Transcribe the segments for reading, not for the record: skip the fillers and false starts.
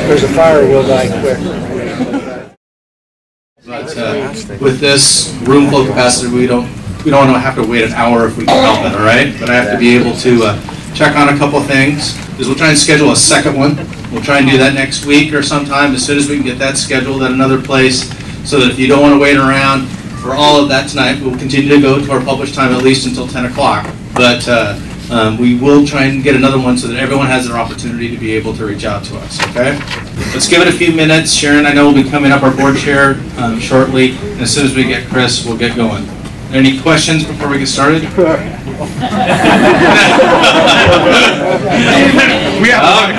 There's a fire, we'll die quick. But with this room full capacity, we don't want to have to wait an hour if we can help it, all right? But I have to be able to check on a couple things. We'll try and schedule a second one. We'll try and do that next week or sometime as soon as we can get that scheduled at another place, so that if you don't want to wait around for all of that tonight, we'll continue to go to our published time at least until 10 o'clock. But we will try and get another one so that everyone has their opportunity to be able to reach out to us, okay? Let's give it a few minutes. Sharon, I know, will be coming up, our board chair, shortly. And as soon as we get Chris, we'll get going. Any questions before we get started? We have a lot of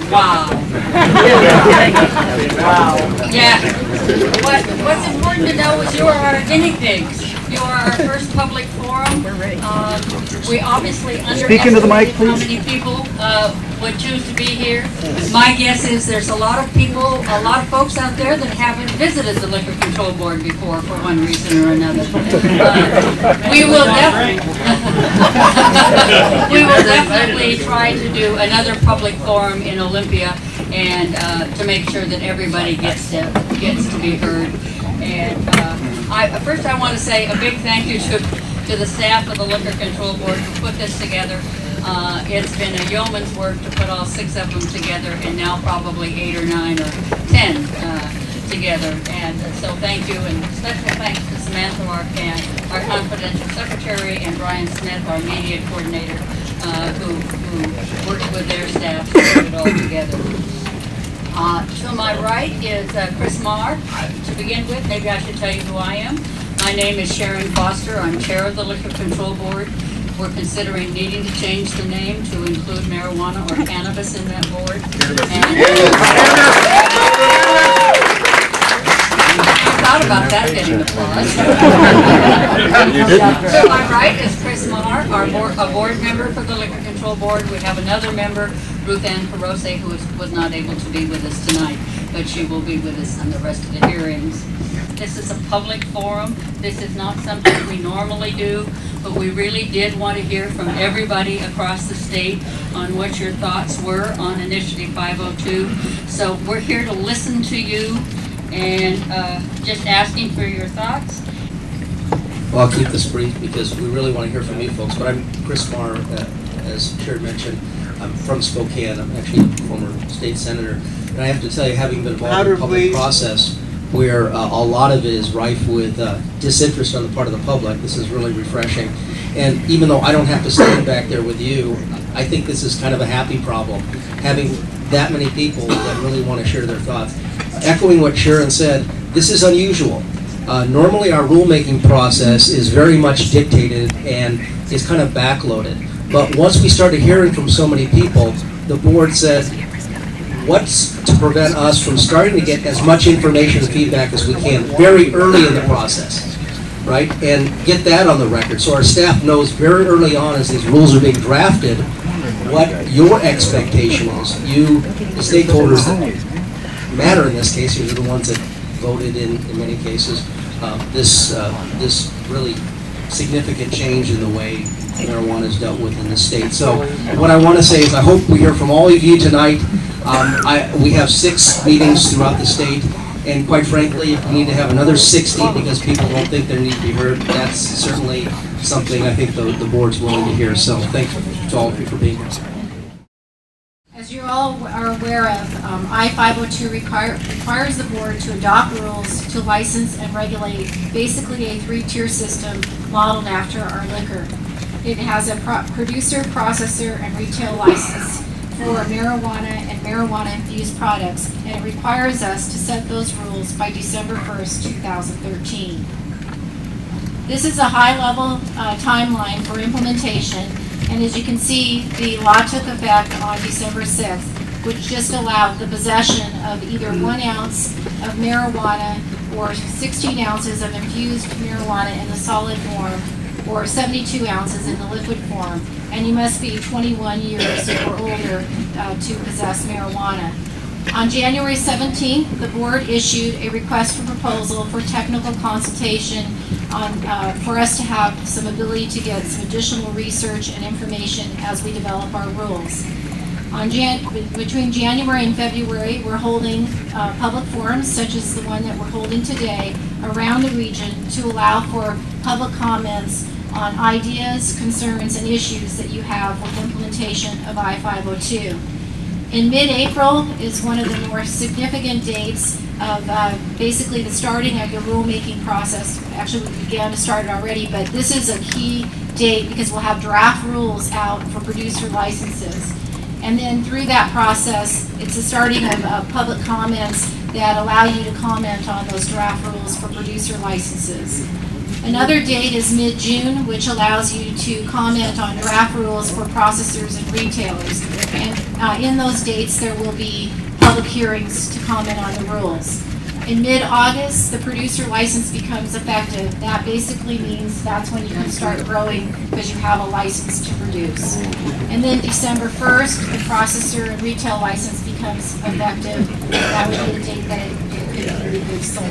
Wow. Wow. Yeah. What's important to know is you are our guinea pigs. You are our first public forum. We obviously underestimate how many people would choose to be here. My guess is there's a lot of people, a lot of folks out there that haven't visited the Liquor Control Board before for one reason or another. We will definitely try to do another public forum in Olympia, and to make sure that everybody gets to be heard. And first I want to say a big thank you to the staff of the Liquor Control Board who put this together. It's been a yeoman's work to put all 6 of them together, and now probably 8 or 9 or 10 together. And so thank you, and special thanks to Samantha Arcan, our confidential secretary, and Brian Smith, our media coordinator, who worked with their staff to put it all together. To my right is Chris Marr. To begin with, maybe I should tell you who I am. My name is Sharon Foster. I'm chair of the Liquor Control Board. We're considering needing to change the name to include marijuana or cannabis in that board. I thought about that getting applause. To my right is Chris Marr, a board member for the Liquor Control Board. We have another member, Ruth Ann Carose, who was not able to be with us tonight, but she will be with us on the rest of the hearings. This is a public forum. This is not something we normally do, but we really did want to hear from everybody across the state on what your thoughts were on Initiative 502. So we're here to listen to you and just asking for your thoughts. Well, I'll keep this brief because we really want to hear from you folks. But I'm Chris Marr, as Chair mentioned. I'm from Spokane. I'm actually a former state senator. And I have to tell you, having been involved in the public process, where a lot of it is rife with disinterest on the part of the public, this is really refreshing. And even though I don't have to stand back there with you, I think this is kind of a happy problem, having that many people that really want to share their thoughts. Echoing what Sharon said, this is unusual. Normally our rulemaking process is very much dictated and is kind of backloaded. But once we started hearing from so many people, the board said, what's to prevent us from starting to get as much information and feedback as we can very early in the process, right? And get that on the record so our staff knows very early on as these rules are being drafted what your expectation is. You, the stakeholders that matter in this case, you're the ones that voted in many cases, this really significant change in the way marijuana is dealt with in the state. So what I want to say is I hope we hear from all of you tonight. We have 6 meetings throughout the state, And quite frankly, if we need to have another 60 because people don't think they need to be heard, that's certainly something I think the board's willing to hear. So thank you to all of you for being here. As you all are aware of, I-502 requires the board to adopt rules to license and regulate basically a three-tier system modeled after our liquor. It has a producer, processor, and retail license for marijuana and marijuana-infused products, and it requires us to set those rules by December 1st, 2013. This is a high-level timeline for implementation, and as you can see, the law took effect on December 6th, which just allowed the possession of either 1 ounce of marijuana or 16 ounces of infused marijuana in the solid form, or 72 ounces in the liquid form, and you must be 21 years or older to possess marijuana. On January 17th, the board issued a request for proposal for technical consultation for us to have some ability to get some additional research and information as we develop our rules. Between January and February, we're holding public forums such as the one that we're holding today around the region to allow for public comments on ideas, concerns, and issues that you have with implementation of I-502. In mid-April is one of the more significant dates of basically the starting of the rulemaking process. Actually, we began to start it already, but this is a key date because we'll have draft rules out for producer licenses. And then through that process, it's the starting of public comments that allow you to comment on those draft rules for producer licenses. Another date is mid-June, which allows you to comment on draft rules for processors and retailers. And in those dates, there will be public hearings to comment on the rules. In mid-August, the producer license becomes effective. That basically means that's when you can start growing because you have a license to produce. And then December 1st, the processor and retail license becomes effective. That would be the date that it could be sold.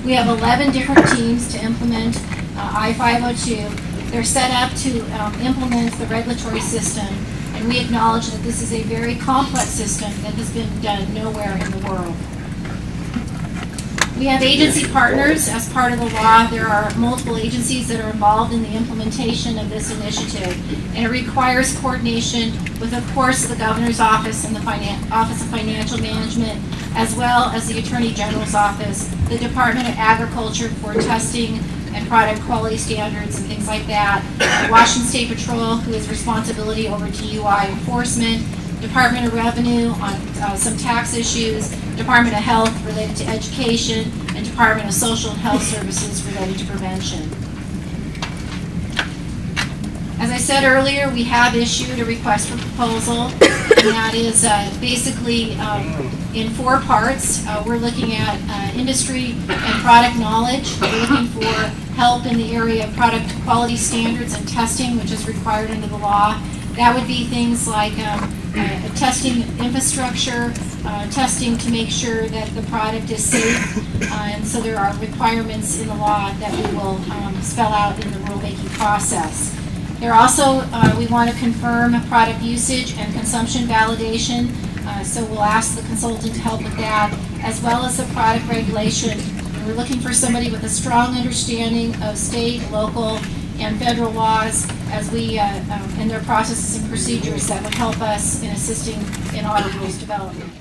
We have 11 different teams to implement I-502. They're set up to implement the regulatory system, and we acknowledge that this is a very complex system that has been done nowhere in the world. We have agency partners as part of the law. There are multiple agencies that are involved in the implementation of this initiative, and it requires coordination with, of course, the Governor's Office and the Office of Financial Management, as well as the Attorney General's Office, the Department of Agriculture for testing and product quality standards and things like that, the Washington State Patrol, who has responsibility over DUI enforcement, Department of Revenue on some tax issues, Department of Health related to education, and Department of Social and Health Services related to prevention. As I said earlier, we have issued a request for proposal, and that is basically in 4 parts. We're looking at industry and product knowledge. We're looking for help in the area of product quality standards and testing, which is required under the law. That would be things like testing infrastructure, testing to make sure that the product is safe, and so there are requirements in the law that we will spell out in the rulemaking process. There also, we want to confirm product usage and consumption validation, so we'll ask the consultant to help with that, as well as the product regulation. We're looking for somebody with a strong understanding of state, local, and federal laws as we, and their processes and procedures that would help us in assisting in our rules development.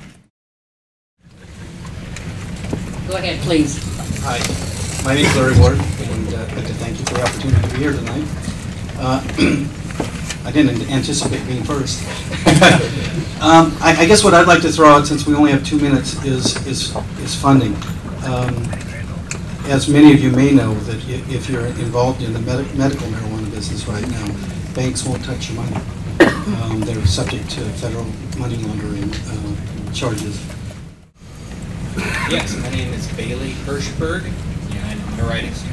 Go ahead, please. Hi, my name is Larry Ward, and I'd like to thank you for the opportunity to be here tonight. I didn't anticipate being first. I guess what I'd like to throw out, since we only have 2 minutes, is funding. As many of you may know, that if you're involved in the medical marijuana business right now, banks won't touch your money. They're subject to federal money laundering charges. Yes, my name is Bailey Hirschberg, and my writing's here.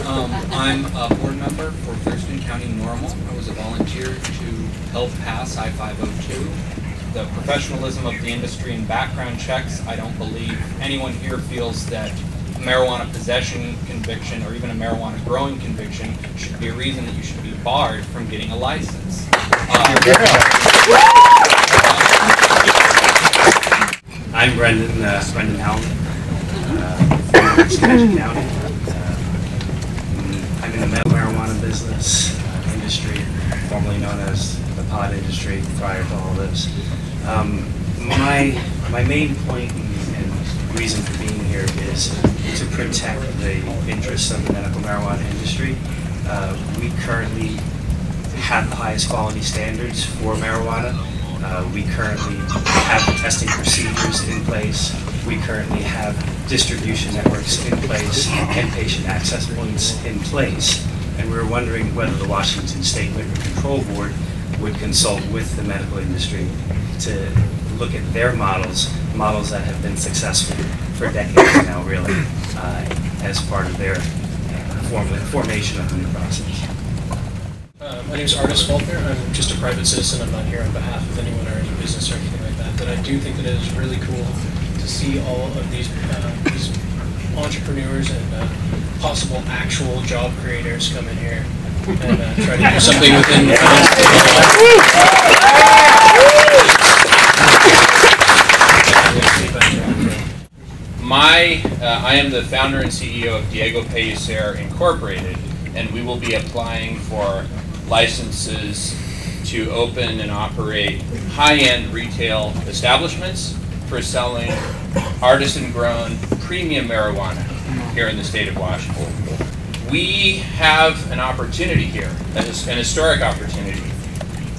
I'm a board member for Thurston County Normal. I was a volunteer to help pass I-502. The professionalism of the industry and background checks, I don't believe anyone here feels that a marijuana possession conviction or even a marijuana growing conviction should be a reason that you should be barred from getting a license. I'm Brendan Helm, from Schenectady County. I'm in the medical marijuana business industry, formerly known as the pod industry prior to all this. My main point and reason for being here is to protect the interests of the medical marijuana industry. We currently have the highest quality standards for marijuana. We currently have testing procedures in place. We currently have distribution networks in place and patient access points in place. And we were wondering whether the Washington State Liquor Control Board would consult with the medical industry to look at their models that have been successful for decades now, really, as part of their formation of the new process. My name is Artis Faulkner. I'm just a private citizen. I'm not here on behalf of anyone or any business or anything like that. But I do think that it is really cool to see all of these entrepreneurs and possible actual job creators come in here and try to do something within I am the founder and CEO of Diego Pellicer Incorporated, and we will be applying for licenses to open and operate high-end retail establishments for selling artisan-grown premium marijuana here in the state of Washington. We have an opportunity here, an historic opportunity,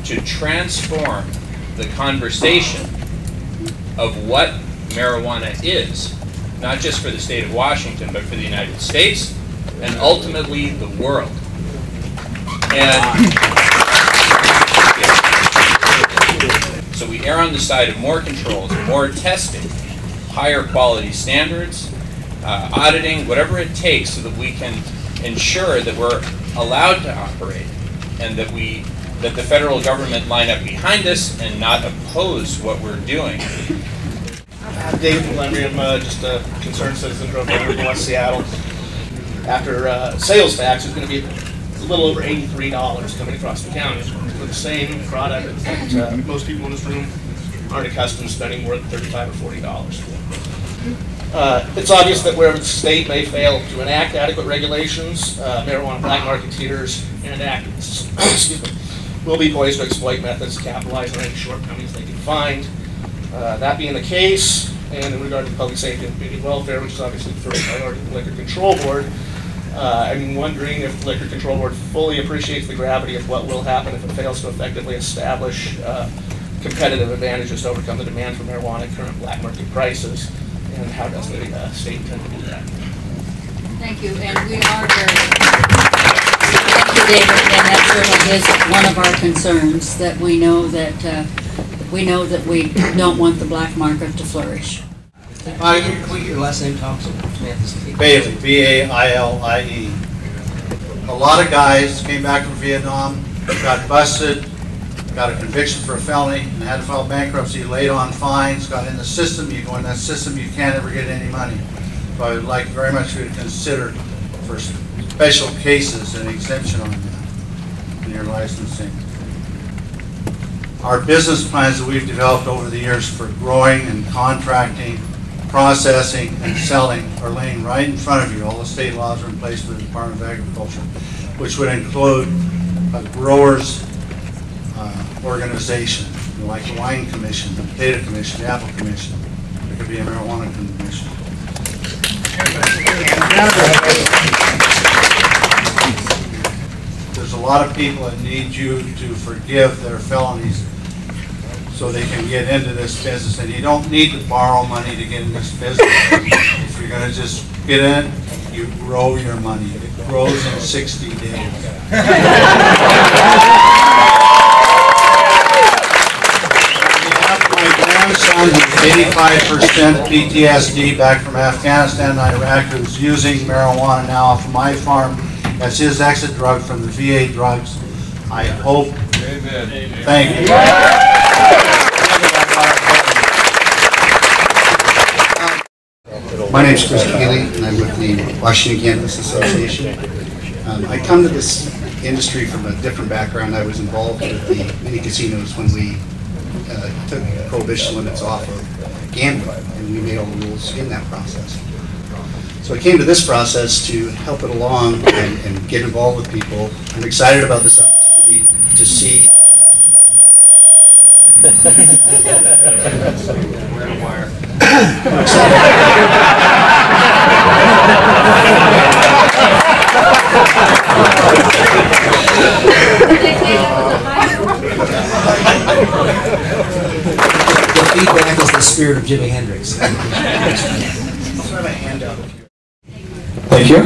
to transform the conversation of what marijuana is, not just for the state of Washington, but for the United States and ultimately the world. And so we err on the side of more controls, more testing, higher quality standards, auditing, whatever it takes so that we can ensure that we're allowed to operate and that the federal government line up behind us and not oppose what we're doing. I'm David Lenry. I'm just a concerned citizen from West Seattle. After sales tax is going to be a little over $83 coming across the county for the same product that most people in this room aren't accustomed to spending more than $35 or $40 for. It's obvious that wherever the state may fail to enact adequate regulations, marijuana black marketeers and activists will be poised to exploit methods to capitalize on any shortcomings they can find. That being the case, and in regard to public safety and community welfare, which is obviously the first priority of the Liquor Control Board, I'm wondering if the Liquor Control Board fully appreciates the gravity of what will happen if it fails to effectively establish competitive advantages to overcome the demand for marijuana at current black market prices, and how does the state intend to do that? Thank you, and we are very thank you, David, and that certainly is one of our concerns, that we know that we don't want the black market to flourish. Your last name, Thompson? Bailey, B-A-I-L-I-E. A lot of guys came back from Vietnam, got busted, got a conviction for a felony, and had to file bankruptcy, laid on fines, got in the system. You go in that system, you can't ever get any money. So I would like very much for you to consider, for special cases, an exemption on that in your licensing. Our business plans that we've developed over the years for growing and contracting, processing, and selling are laying right in front of you. All the state laws are in place for the Department of Agriculture, which would include a growers organization, like the Wine Commission, the Potato Commission, the Apple Commission. There could be a Marijuana Commission. There's a lot of people that need you to forgive their felonies so they can get into this business, and you don't need to borrow money to get in this business. If you're going to just get in, you grow your money. It grows in 60 days. My grandson who's 85% PTSD back from Afghanistan and Iraq, who's using marijuana now off my farm as his exit drug from the VA drugs. I hope. Amen. Thank you. My name is Chris Keeley, and I'm with the Washington Cannabis Association. I come to this industry from a different background. I was involved with the mini casinos when we took prohibition limits off of gambling, and we made all the rules in that process. So I came to this process to help it along and get involved with people. I'm excited about this opportunity to see. The feedback is the spirit of Jimi Hendrix. Thank you.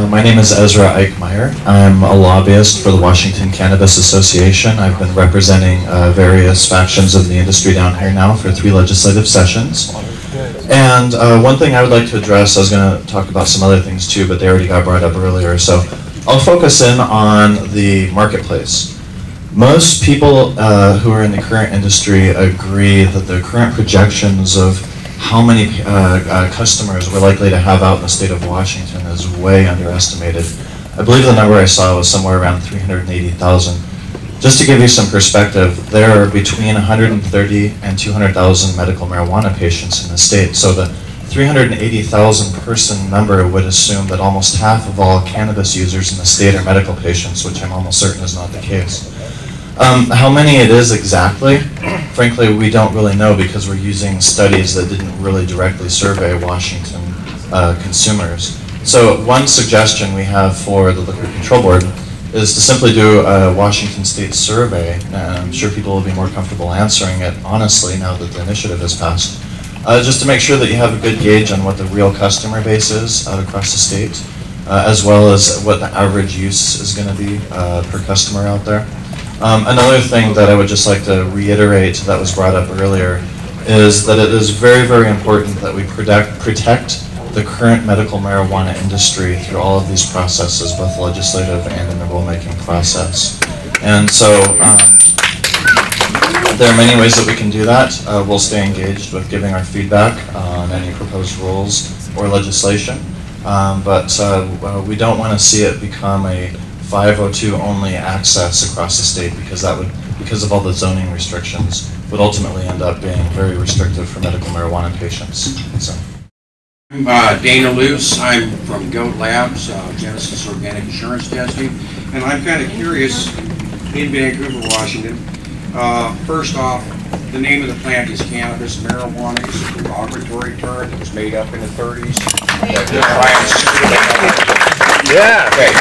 My name is Ezra Eichmeyer. I'm a lobbyist for the Washington Cannabis Association. I've been representing various factions of the industry down here now for 3 legislative sessions. And one thing I would like to address, I was going to talk about some other things too, but they already got brought up earlier, so I'll focus in on the marketplace. Most people who are in the current industry agree that the current projections of how many customers we're likely to have out in the state of Washington is way underestimated. I believe the number I saw was somewhere around 380,000. Just to give you some perspective, there are between 130 and 200,000 medical marijuana patients in the state. So the 380,000 person number would assume that almost half of all cannabis users in the state are medical patients, which I'm almost certain is not the case. How many it is exactly, frankly, we don't really know because we're using studies that didn't really directly survey Washington consumers. So one suggestion we have for the Liquor Control Board is to simply do a Washington State survey, and I'm sure people will be more comfortable answering it honestly now that the initiative has passed, just to make sure that you have a good gauge on what the real customer base is out across the state, as well as what the average use is going to be per customer out there. Another thing that I would just like to reiterate that was brought up earlier is that it is very, very important that we protect the current medical marijuana industry through all of these processes, both legislative and in the rulemaking process. And so there are many ways that we can do that. We'll stay engaged with giving our feedback on any proposed rules or legislation, but we don't want to see it become a 502 only access across the state, because that would, because of all the zoning restrictions, would ultimately end up being very restrictive for medical marijuana patients. So. I'm Dana Luce. I'm from G.O.A.T Labs, Genesis Organic Insurance Testing, and I'm kind of curious, in Vancouver, Washington. First off, the name of the plant is cannabis. Marijuana is a derogatory term that was made up in the 30s. Yeah. Okay.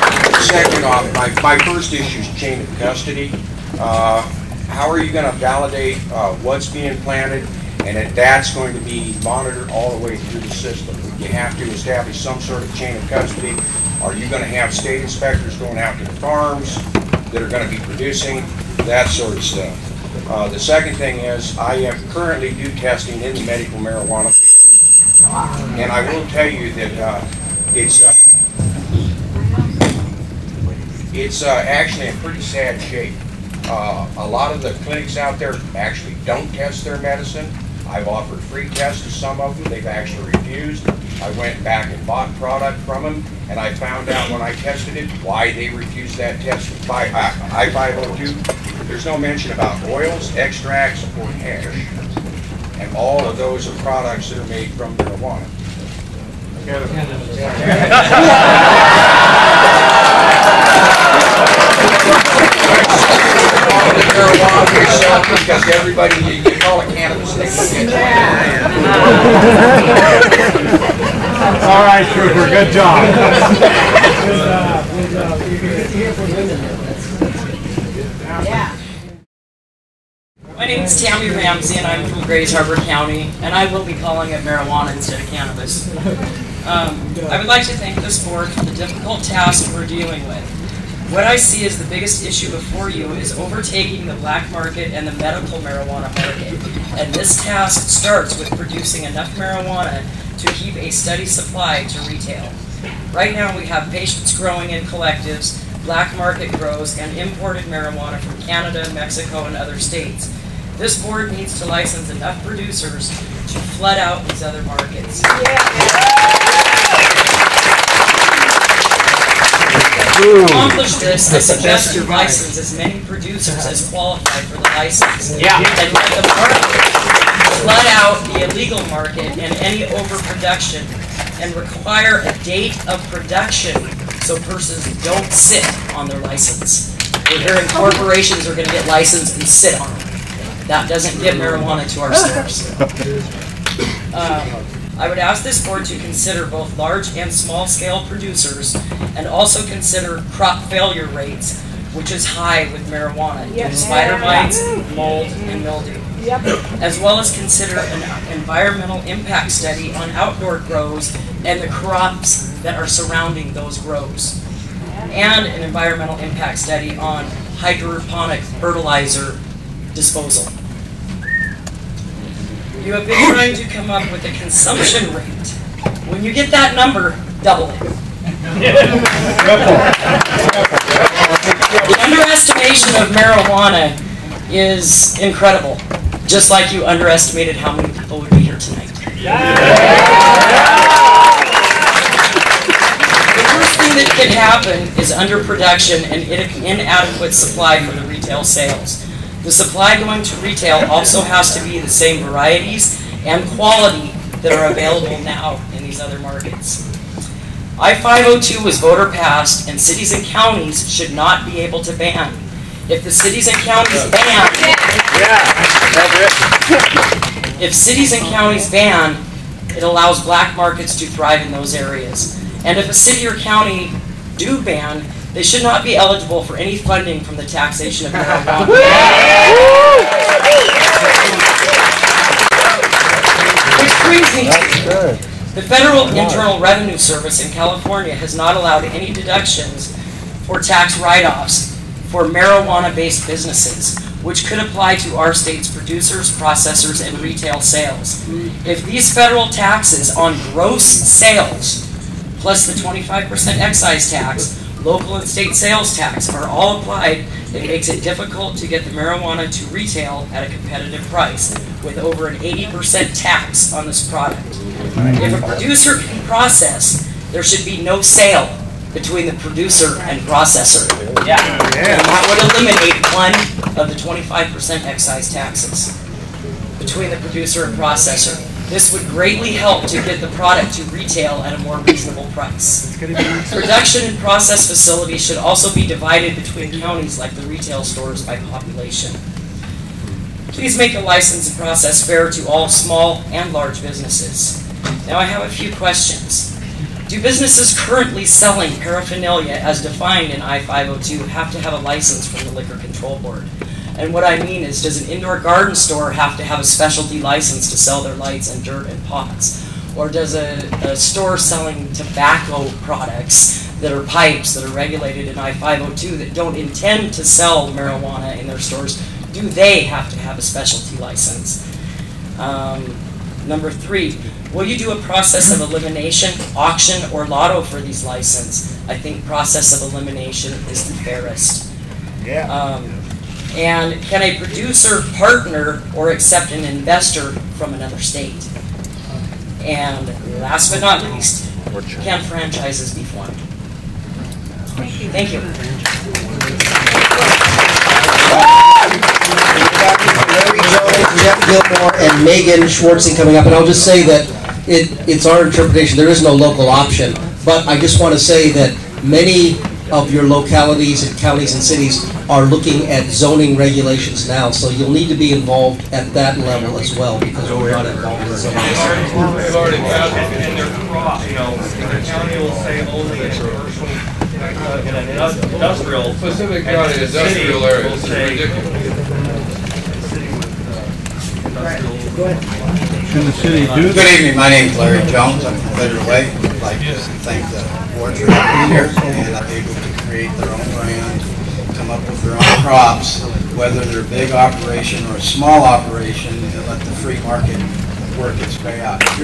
Second off, my first issue is chain of custody. How are you going to validate what's being planted, and that that's going to be monitored all the way through the system? You have to establish some sort of chain of custody. Are you going to have state inspectors going out to the farms that are going to be producing that sort of stuff? The second thing is, I currently do testing in the medical marijuana field, and I will tell you that it's actually in pretty sad shape. A lot of the clinics out there actually don't test their medicine. I've offered free tests to some of them. They've actually refused. I went back and bought product from them, and I found out when I tested it why they refused that test by I-502. There's no mention about oils, extracts, or hash. And all of those are products that are made from marijuana. Because everybody, you call it cannabis, they look at All right, Trooper, good job. My name is Tammy Ramsey, and I'm from Grays Harbor County, and I will be calling it marijuana instead of cannabis. I would like to thank this board for the difficult task we're dealing with. What I see as the biggest issue before you is overtaking the black market and the medical marijuana market. And this task starts with producing enough marijuana to keep a steady supply to retail. Right now we have patients growing in collectives, black market grows, and imported marijuana from Canada, Mexico, and other states. This board needs to license enough producers to flood out these other markets. To accomplish this, I suggest you license as many producers as qualify for the license. And let the market flood out the illegal market and any overproduction and require a date of production so persons don't sit on their license. We're hearing corporations are going to get licensed and sit on them. That doesn't get marijuana to our stores. I would ask this board to consider both large and small scale producers and also consider crop failure rates, which is high with marijuana due to spider bites, mold, and mildew. As well as consider an environmental impact study on outdoor grows and the crops that are surrounding those grows. And an environmental impact study on hydroponic fertilizer disposal. You have been trying to come up with a consumption rate. When you get that number, double it. The underestimation of marijuana is incredible, just like you underestimated how many people would be here tonight. The worst thing that could happen is underproduction and inadequate supply for the retail sales. The supply going to retail also has to be the same varieties and quality that are available now in these other markets. I-502 was voter passed, and cities and counties should not be able to ban. If the cities and counties ban, if cities and counties ban, it allows black markets to thrive in those areas. And if a city or county do ban, they should not be eligible for any funding from the taxation of marijuana. Which brings me to the Federal Internal Revenue Service in California has not allowed any deductions for tax write-offs for marijuana-based businesses, which could apply to our state's producers, processors, and retail sales. If these federal taxes on gross sales, plus the 25% excise tax, local and state sales tax are all applied, it makes it difficult to get the marijuana to retail at a competitive price, with over an 80% tax on this product. If a producer can process, there should be no sale between the producer and processor. And that would eliminate one of the 25% excise taxes between the producer and processor. This would greatly help to get the product to retail at a more reasonable price. Production and process facilities should also be divided between counties like the retail stores by population. Please make the license and process fair to all small and large businesses. Now I have a few questions. Do businesses currently selling paraphernalia as defined in I-502 have to have a license from the Liquor Control Board? And what I mean is, does an indoor garden store have to have a specialty license to sell their lights and dirt and pots? Or does a store selling tobacco products that are pipes that are regulated in I-502 that don't intend to sell marijuana in their stores, do they have to have a specialty license? Number 3, will you do a process of elimination, auction, or lotto for these licenses? I think process of elimination is the fairest. And can a producer partner or accept an investor from another state? And last but not least, can franchises be formed? Thank you. Larry Jones, Jeff Gilmore, and Megan Schwartzing coming up, and I'll just say that it's our interpretation. There is no local option, but I just want to say that many of your localities and counties and cities are looking at zoning regulations now, so you'll need to be involved at that level as well, because we're not involved in zoning. They've already got it in their crop, you know, the county will say only in commercial, in an industrial. Specific county industrial area, this is ridiculous. Can the city do that? Good evening, my name is Larry Jones, I'm from Federal Way. I'd like to thank the board for having me here, and I'm able to create their own brand, come up with their own crops, whether they're a big operation or a small operation, and let the free market work its way out. If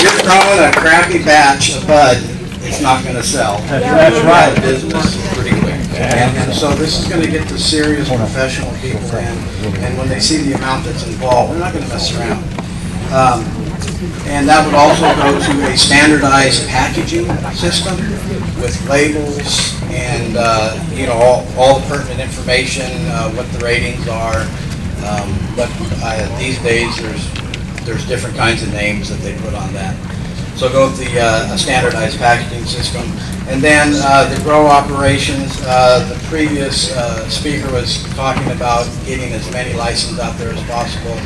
you're growing a crappy batch of bud, it's not going to sell. That's right. Business pretty quick. And so this is going to get the serious professional people in, and when they see the amount that's involved, they're not going to mess around. And that would also go to a standardized packaging system. with labels and, you know, all the pertinent information, what the ratings are. But these days there's different kinds of names that they put on that. So go with the standardized packaging system. And then the grow operations, the previous speaker was talking about getting as many licenses out there as possible,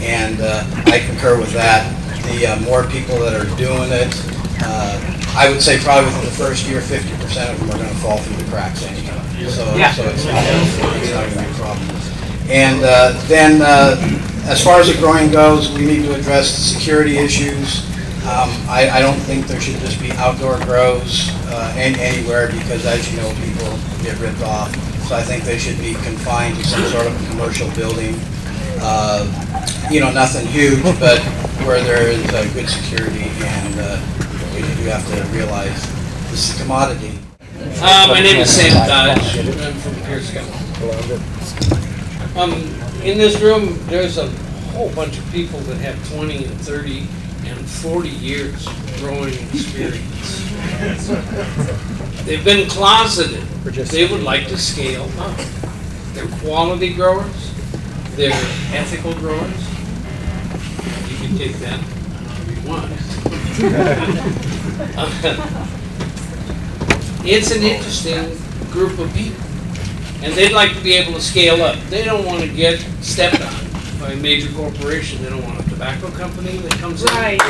and I concur with that. The more people that are doing it, I would say probably within the first year, 50% of them are going to fall through the cracks anyhow. So it's not going to be a problem. And then as far as the growing goes, we need to address the security issues. I don't think there should just be outdoor grows anywhere because, as you know, people get ripped off. So I think they should be confined to some sort of a commercial building. You know, nothing huge, but where there is good security, and we do have to realize this is a commodity. My name is Sam Dodge. I'm from Pierce County. In this room, there's a whole bunch of people that have 20 and 30 and 40 years growing experience. They've been closeted. They would like to scale up. They're quality growers. They're ethical growers. You can take that if you want. It's an interesting group of people. And they'd like to be able to scale up. They don't want to get stepped on by a major corporation. They don't want a tobacco company that comes in. Right.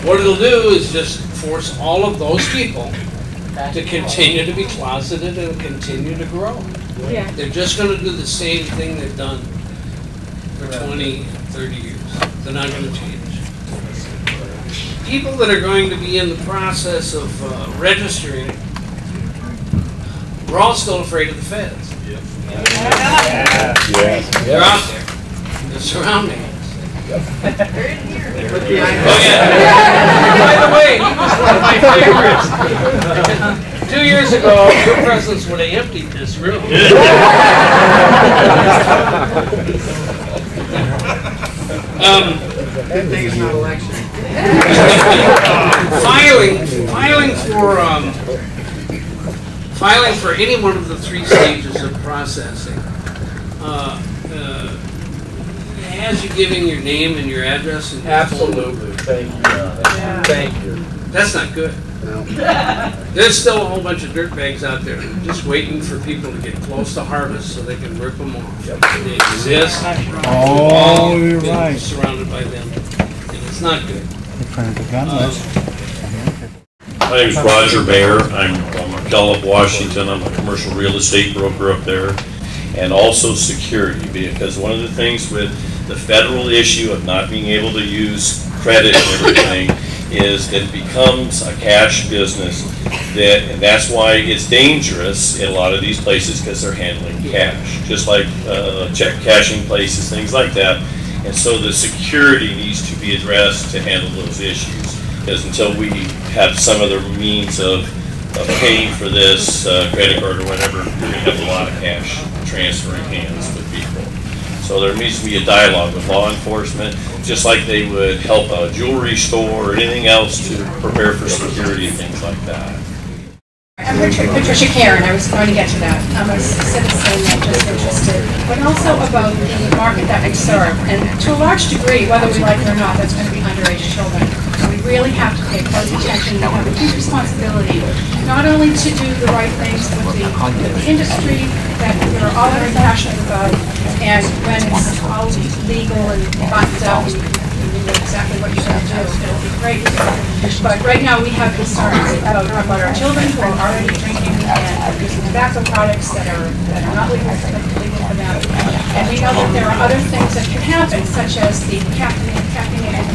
What it'll do is just force all of those people to continue to be closeted and continue to grow. Yeah. They're just going to do the same thing they've done for 20, 30 years. They're not going to change. People that are going to be in the process of registering, we're all still afraid of the feds. Yep. They're out there. They're surrounding us. They're in here. Oh yeah. By the way, he was one of my favorites. 2 years ago, your presence would have emptied this room. Today's not election. Filing for any one of the 3 stages of processing has you giving your name and your address and Absolutely. Thank you. Yeah. Thank you. That's not good. No. There's still a whole bunch of dirtbags out there just waiting for people to get close to harvest so they can rip them off. Yep. They exist. Oh, you're right. Surrounded by them, and it's not good. My name is Roger Bayer. I'm from McKillop, Washington. I'm a commercial real estate broker up there, and also security, because one of the things with the federal issue of not being able to use credit and everything is that it becomes a cash business, and that's why it's dangerous in a lot of these places, because they're handling cash, just like check cashing places, things like that. And so the security needs to be addressed to handle those issues, because until we have some other means of paying for this credit card or whatever, you're going to have a lot of cash transferring hands with people. So there needs to be a dialogue with law enforcement, just like they would help a jewelry store or anything else to prepare for security and things like that. I'm Patricia Karen. I was going to get to that. I'm a citizen just interested, but also about the market that we serve. And to a large degree, whether we like it or not, that's going to be underage children. So we really have to pay close attention. We have a huge responsibility, not only to do the right things with the industry that we're all very passionate about, and when it's all legal and buttoned up, you know exactly what you're going to do. It'll be great. But right now we have concerns about our children who are already drinking and using tobacco products that are not legal for them. And we know that there are other things that can happen, such as the caffeinated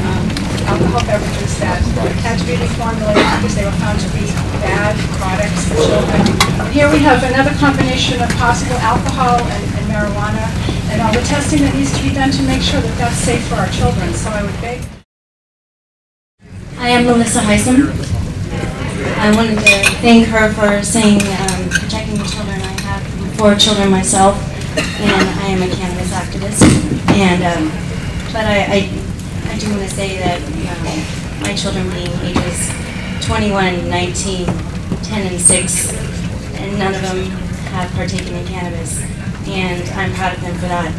alcohol beverages that had to be reformulated because they were found to be bad products for children. And here we have another combination of possible alcohol and marijuana, and all the testing that needs to be done to make sure that that's safe for our children. So I would beg. I am Melissa Heisem. I wanted to thank her for saying protecting the children. I have 4 children myself, and I am a cannabis activist. And but I do want to say that my children being ages 21, 19, 10, and 6, and none of them have partaken in cannabis, and I'm proud of them for that.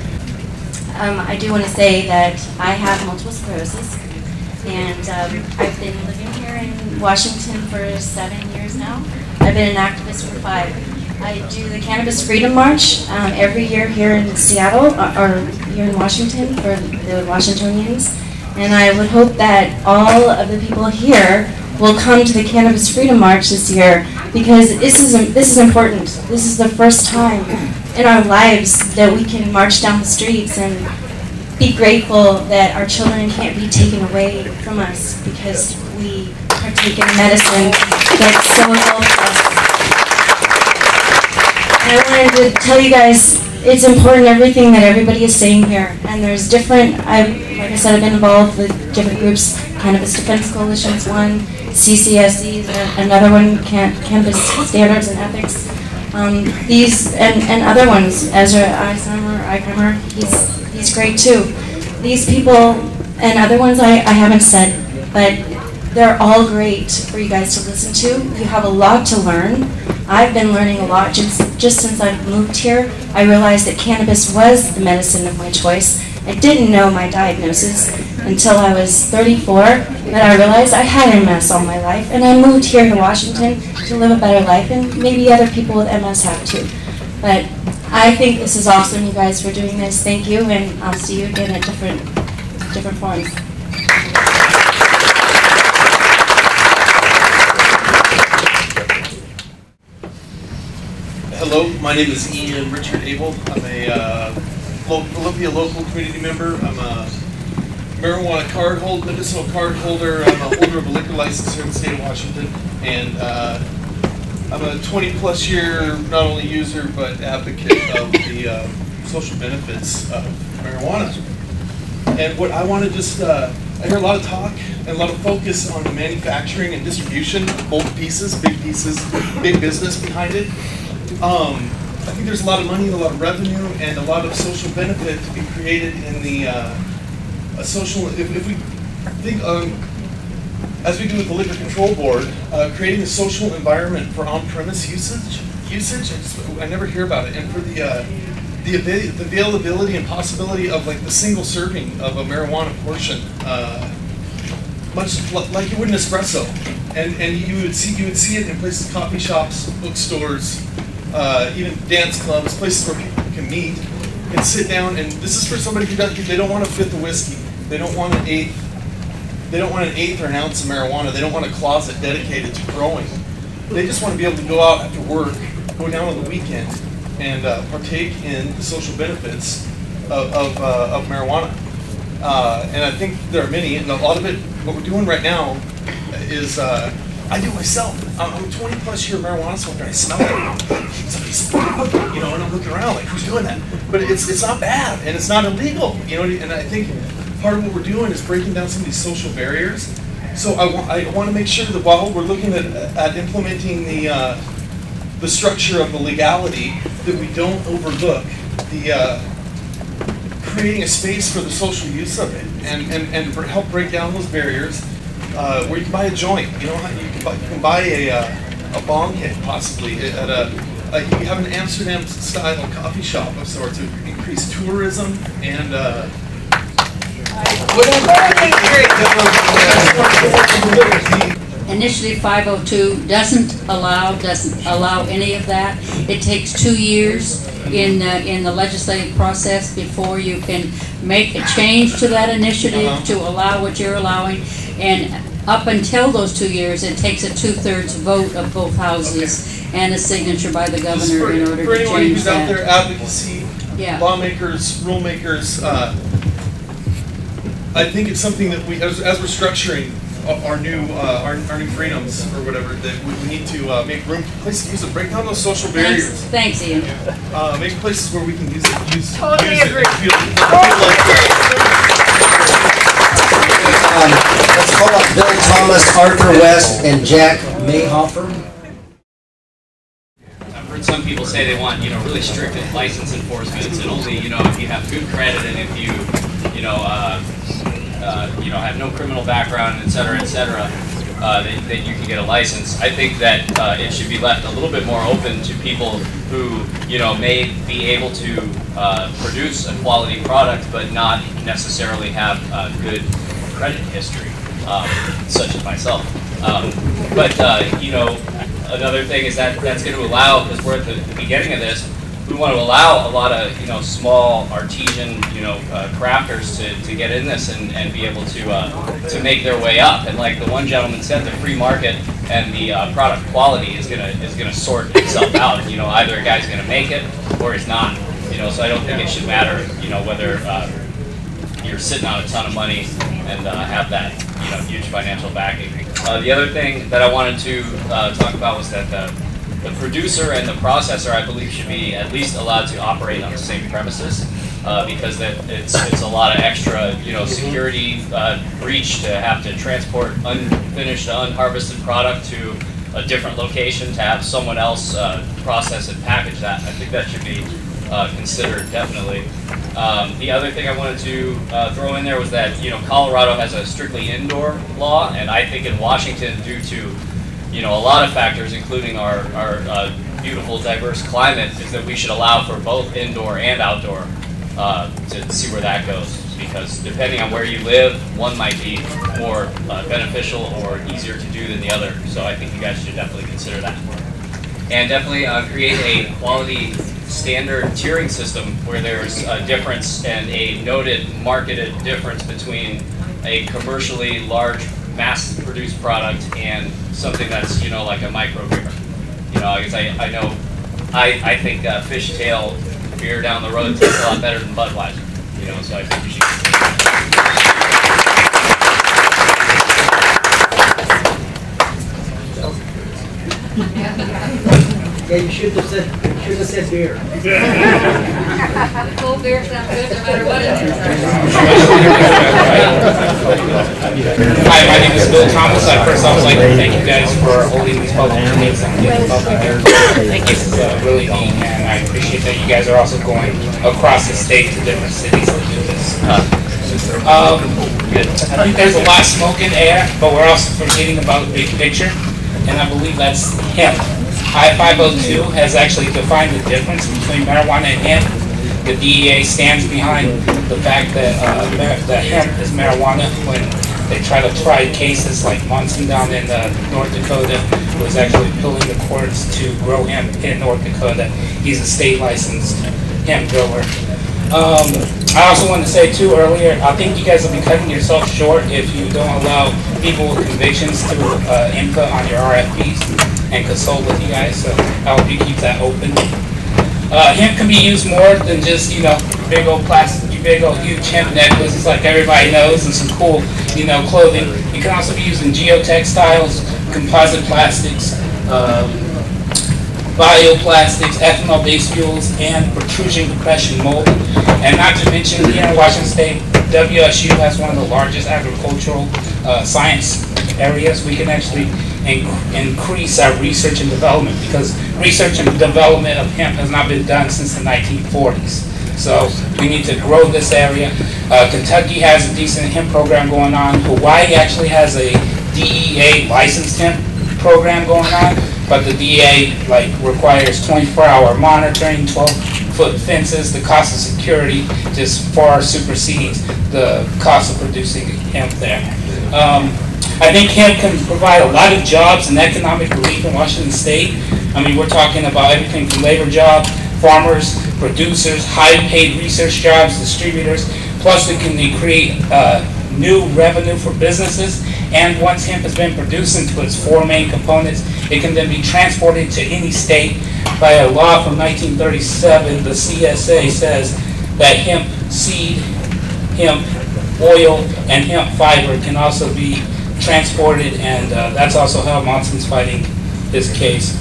I do want to say that I have multiple sclerosis, and I've been living here in Washington for 7 years now. I've been an activist for 5. I do the Cannabis Freedom March every year here in Seattle, or here in Washington for the Washingtonians, and I would hope that all of the people here will come to the Cannabis Freedom March this year, because this is important. This is the first time in our lives that we can march down the streets and be grateful that our children can't be taken away from us because we partake in medicine that's so helpful us. And I wanted to tell you guys, it's important, everything that everybody is saying here. And there's different, like I said, I've been involved with different groups. Cannabis Defense Coalition's one, CCSC's another one, Cannabis Standards and Ethics. These and other ones, Ezra Eichheimer, he's great too. These people and other ones I haven't said, but they're all great for you guys to listen to. You have a lot to learn. I've been learning a lot just since I've moved here. I realized that cannabis was the medicine of my choice. I didn't know my diagnosis until I was 34, but I realized I had MS all my life, and I moved here to Washington to live a better life, and maybe other people with MS have too. But I think this is awesome, you guys, for doing this. Thank you, and I'll see you again at different forums. Hello, my name is Ian Richard Abel. I'm a Olympia local community member. I'm a marijuana medicinal card holder. I'm a holder of a liquor license here in the state of Washington, and I'm a 20-plus year not only user but advocate of the social benefits of marijuana. And what I want to I hear a lot of talk and a lot of focus on the manufacturing and distribution, both pieces, big business behind it. I think there's a lot of money, a lot of revenue, and a lot of social benefit to be created in the social. If we think, as we do with the Liquor Control Board, creating a social environment for on-premise usage. I never hear about it, and for the availability and possibility of like the single serving of a marijuana portion, much like you would an espresso, and you would see it in places, coffee shops, bookstores. Even dance clubs, places where people can meet and sit down. And this is for somebody who they don't want a fifth of whiskey. They don't want an eighth. They don't want an eighth or an ounce of marijuana. They don't want a closet dedicated to growing. They just want to be able to go out after work, go down on the weekend, and partake in the social benefits of marijuana. And I think there are many, and a lot of it. What we're doing right now is. I do myself. I'm a 20-plus year marijuana smoker. I smell it. Somebody's smoking, and I'm looking around like, who's doing that? But it's not bad, and it's not illegal, And I think part of what we're doing is breaking down some of these social barriers. So I want to make sure that while we're looking at implementing the structure of the legality, that we don't overlook the creating a space for the social use of it, and help break down those barriers. Where you can buy a joint, you can buy a bong hit possibly at you have an Amsterdam style coffee shop of sorts to increase tourism and Initiative 502 doesn't allow any of that. It takes 2 years in the legislative process before you can make a change to that initiative to allow what you're allowing. And up until those 2 years, it takes a 2/3 vote of both houses and a signature by the governor in order to change that. For anyone who's out there, advocacy, lawmakers, rule makers, I think it's something that we, as we're structuring our new freedoms or whatever, that we need to make room, places to use it, break down those social barriers. Thanks, Ian. Make places where we can use it. Totally agree. Let's call up Bill Thomas, Arthur West, and Jack Mayhofer. I've heard some people say they want, really strict license enforcement, and only, if you have good credit and if you, have no criminal background, et cetera, that you can get a license. I think that it should be left a little bit more open to people who, may be able to produce a quality product, but not necessarily have a good credit history, such as myself. Another thing is that that's going to allow, because we're at the beginning of this, we want to allow a lot of small artisan crafters to get in this and be able to make their way up. And like the one gentleman said, the free market and the product quality is gonna sort itself out. Either a guy's gonna make it or he's not. So I don't think it should matter whether you're sitting on a ton of money and have that huge financial backing. The other thing that I wanted to talk about was that the producer and the processor, I believe, should be at least allowed to operate on the same premises, because it's a lot of extra, security breach to have to transport unfinished, unharvested product to a different location to have someone else process and package that. I think that should be considered, definitely. The other thing I wanted to throw in there was that Colorado has a strictly indoor law, and I think in Washington, due to a lot of factors, including our beautiful, diverse climate, is that we should allow for both indoor and outdoor to see where that goes. Because depending on where you live, one might be more beneficial or easier to do than the other. So I think you guys should definitely consider that. And definitely create a quality standard tiering system where there's a difference and a noted marketed difference between a commercially large mass-produced product and something that's, like a microbrewer. I guess I think fishtail beer down the road tastes a lot better than Budweiser. So I think we should. Yeah, you should have said beer. The cold beer sounds good no matter what it is. Hi, my name is Bill Thomas. First off, I'd like to thank you guys for holding these public meetings and getting public input. This is really neat, and I appreciate that you guys are also going across the state to different cities to do this. I think there's a lot of smoke in the air, but we're also forgetting about the big picture, and I believe that's hemp. I-502 has actually defined the difference between marijuana and hemp. The DEA stands behind the fact that hemp is marijuana. When they try to try cases like Munson down in North Dakota, was actually pulling the courts to grow hemp in North Dakota. He's a state licensed hemp grower. I also wanted to say too earlier, I think you guys will be cutting yourself short if you don't allow people with convictions to input on your RFPs and consult with you guys, so I hope you keep that open. Hemp can be used more than just, big old plastic, big old huge hemp necklaces like everybody knows and some cool, clothing. It can also be used in geotextiles, composite plastics, bioplastics, ethanol-based fuels, and protrusion compression mold. And not to mention, here in Washington State, WSU has one of the largest agricultural science areas. We can actually increase our research and development, because research and development of hemp has not been done since the 1940s. So we need to grow this area. Kentucky has a decent hemp program going on. Hawaii actually has a DEA licensed hemp program going on, but the DEA requires 24-hour monitoring, 12-foot fences. The cost of security just far supersedes the cost of producing hemp there. I think hemp can provide a lot of jobs and economic relief in Washington State. I mean, we're talking about everything from labor jobs, farmers, producers, high-paid research jobs, distributors. Plus, it can create new revenue for businesses. And once hemp has been produced into its four main components, it can then be transported to any state. By a law from 1937, the CSA says that hemp seed, hemp oil, and hemp fiber can also be transported, and that's also how Monson's fighting this case.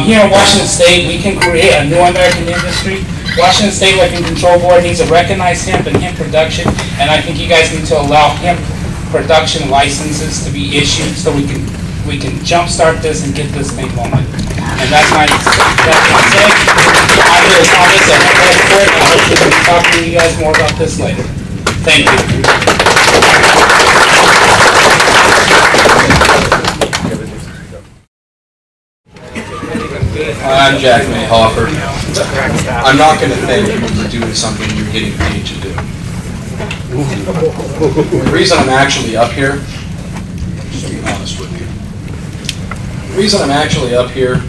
Here in Washington State, we can create a new American industry. Washington State Liquor Control Board needs to recognize hemp and hemp production, and I think you guys need to allow hemp production licenses to be issued so we can jumpstart this and get this thing going. And that's my say. I'm Bill Thomas, and I hope to be talking to you guys more about this later. Thank you. I'm Jack Mayhofer. I'm not going to thank you for doing something you're getting paid to do. The reason I'm actually up here, just being honest with you, the reason I'm actually up here,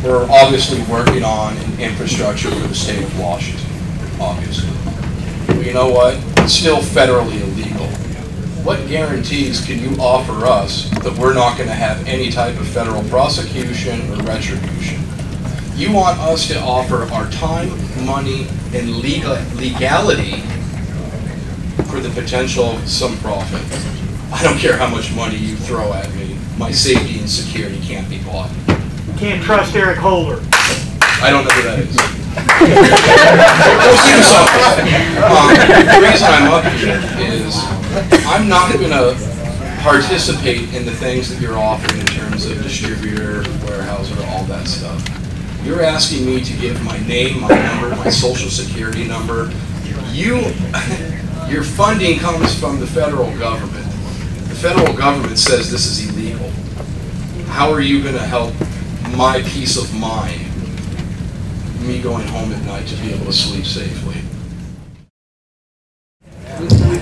we're obviously working on an infrastructure for the state of Washington, obviously. But you know what? It's still federally illegal. What guarantees can you offer us that we're not going to have any type of federal prosecution or retribution? You want us to offer our time, money, and legality for the potential of some profit. I don't care how much money you throw at me. My safety and security can't be bought. You can't trust Eric Holder. I don't know who that is. Go see yourself. The reason I'm up here is I'm not going to participate in the things that you're offering in terms of distributor, warehouser, all that stuff. You're asking me to give my name, my number, my social security number. Your funding comes from the federal government. The federal government says this is illegal. How are you going to help my peace of mind, me going home at night to be able to sleep safely?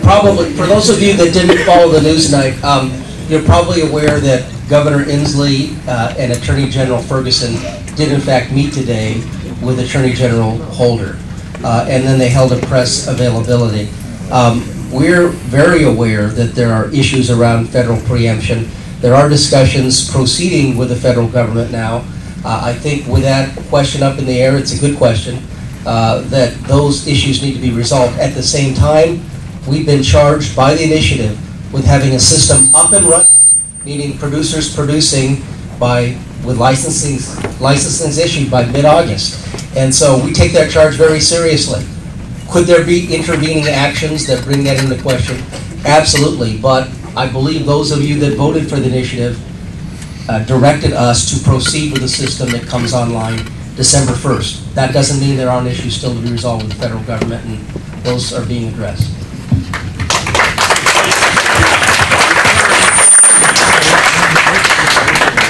Probably, for those of you that didn't follow the news tonight, you're probably aware that Governor Inslee and Attorney General Ferguson did in fact meet today with Attorney General Holder, and then they held a press availability. We're very aware that there are issues around federal preemption. There are discussions proceeding with the federal government now. I think with that question up in the air, it's a good question, that those issues need to be resolved. At the same time, we've been charged by the initiative with having a system up and running, meaning producers producing with licenses issued by mid-August. And so we take that charge very seriously. Could there be intervening actions that bring that into question? Absolutely, but I believe those of you that voted for the initiative directed us to proceed with a system that comes online December 1st. That doesn't mean there aren't issues still to be resolved with the federal government, and those are being addressed.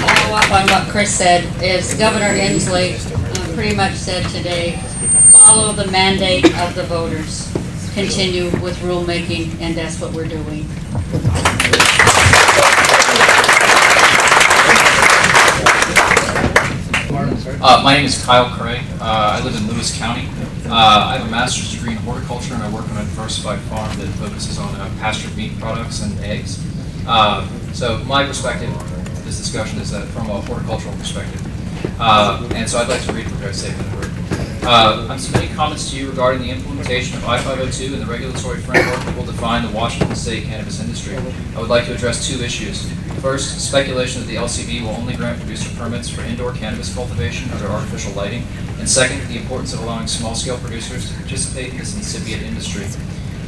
Follow up on what Chris said is Governor Inslee pretty much said today, follow the mandate of the voters. Continue with rulemaking, and that's what we're doing. My name is Kyle Cray. I live in Lewis County. I have a master's degree in horticulture, and I work on a diversified farm that focuses on pastured meat products and eggs. So my perspective of this discussion is that from a horticultural perspective. And so I'd like to read the prepared statement. I'm submitting comments to you regarding the implementation of I-502 and the regulatory framework that will define the Washington State cannabis industry. I would like to address two issues. First, speculation that the LCB will only grant producer permits for indoor cannabis cultivation under artificial lighting. And second, the importance of allowing small-scale producers to participate in this incipient industry.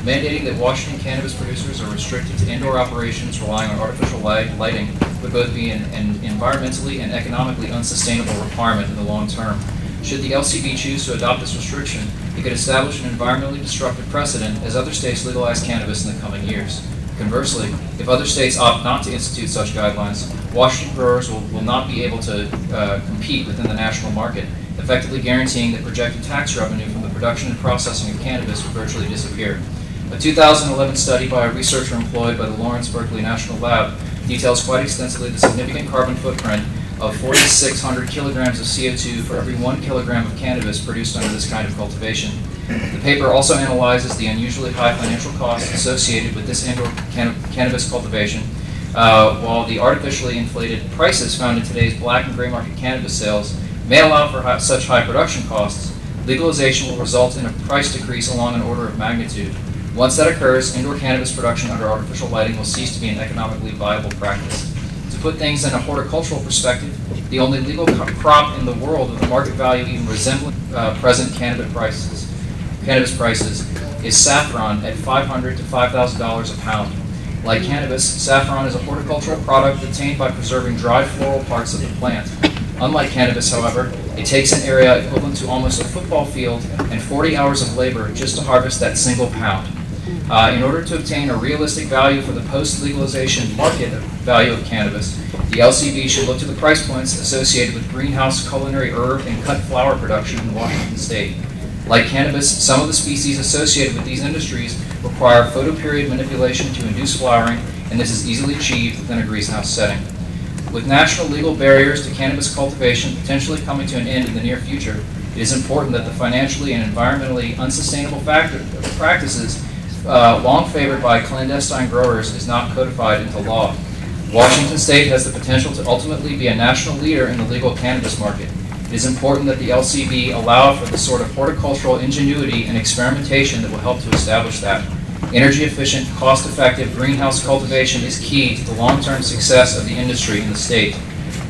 Mandating that Washington cannabis producers are restricted to indoor operations relying on artificial lighting would both be an environmentally and economically unsustainable requirement in the long term. Should the LCB choose to adopt this restriction, it could establish an environmentally destructive precedent as other states legalize cannabis in the coming years. Conversely, if other states opt not to institute such guidelines, Washington growers will not be able to compete within the national market, effectively guaranteeing that projected tax revenue from the production and processing of cannabis would virtually disappear. A 2011 study by a researcher employed by the Lawrence Berkeley National Lab details quite extensively the significant carbon footprint of 4,600 kilograms of CO2 for every 1 kilogram of cannabis produced under this kind of cultivation. The paper also analyzes the unusually high financial costs associated with this indoor cannabis cultivation, while the artificially inflated prices found in today's black and gray market cannabis sales may allow for such high production costs. Legalization will result in a price decrease along an order of magnitude. Once that occurs, indoor cannabis production under artificial lighting will cease to be an economically viable practice. To put things in a horticultural perspective, the only legal crop in the world with a market value even resembling present cannabis prices is saffron at $500 to $5,000 a pound. Like cannabis, saffron is a horticultural product obtained by preserving dry floral parts of the plant. Unlike cannabis, however, it takes an area equivalent to almost a football field and 40 hours of labor just to harvest that single pound. In order to obtain a realistic value for the post-legalization market value of cannabis, the LCB should look to the price points associated with greenhouse culinary herb and cut flower production in Washington state. Like cannabis, some of the species associated with these industries require photoperiod manipulation to induce flowering, and this is easily achieved within a greenhouse setting. With national legal barriers to cannabis cultivation potentially coming to an end in the near future, it is important that the financially and environmentally unsustainable practices long favored by clandestine growers is not codified into law. Washington state has the potential to ultimately be a national leader in the legal cannabis market. It is important that the LCB allow for the sort of horticultural ingenuity and experimentation that will help to establish that. Energy efficient, cost effective greenhouse cultivation is key to the long-term success of the industry in the state.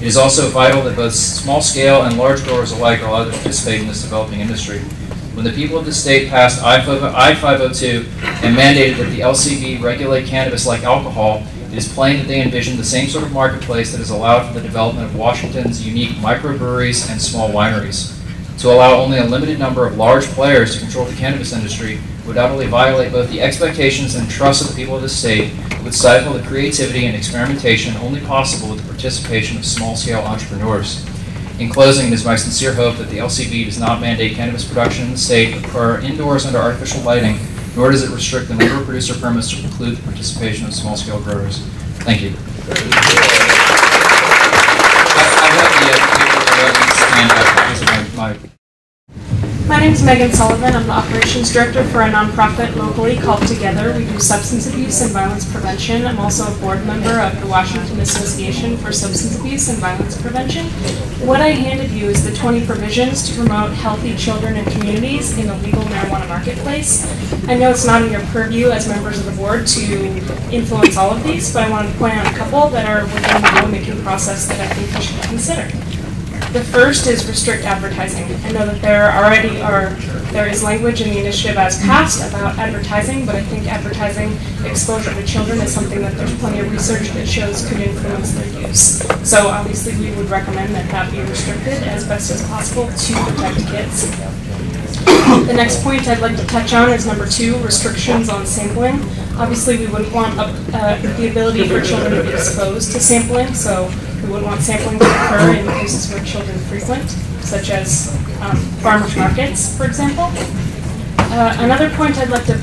It is also vital that both small-scale and large growers alike are allowed to participate in this developing industry. When the people of the state passed I-502 and mandated that the LCB regulate cannabis like alcohol, it is plain that they envisioned the same sort of marketplace that has allowed for the development of Washington's unique microbreweries and small wineries. To allow only a limited number of large players to control the cannabis industry would not only violate both the expectations and trust of the people of the state, but would stifle the creativity and experimentation only possible with the participation of small-scale entrepreneurs. In closing, it is my sincere hope that the LCB does not mandate cannabis production in the state or indoors under artificial lighting, nor does it restrict the number of producer permits to preclude the participation of small-scale growers. Thank you. My name is Megan Sullivan. I'm the Operations Director for a nonprofit locally called Together. We do substance abuse and violence prevention. I'm also a board member of the Washington Association for Substance Abuse and Violence Prevention. What I handed you is the 20 provisions to promote healthy children and communities in the legal marijuana marketplace. I know it's not in your purview as members of the board to influence all of these, but I wanted to point out a couple that are within the rulemaking process that I think we should consider. The first is restrict advertising. I know that there is language in the initiative as passed about advertising, but I think advertising exposure to children is something that there's plenty of research that shows could influence their use. So obviously we would recommend that that be restricted as best as possible to protect kids. The next point I'd like to touch on is number 2, restrictions on sampling. Obviously we wouldn't want the ability for children to be exposed to sampling, so we wouldn't want sampling to occur in places where children frequent, such as farmers markets, for example. Another point I'd like to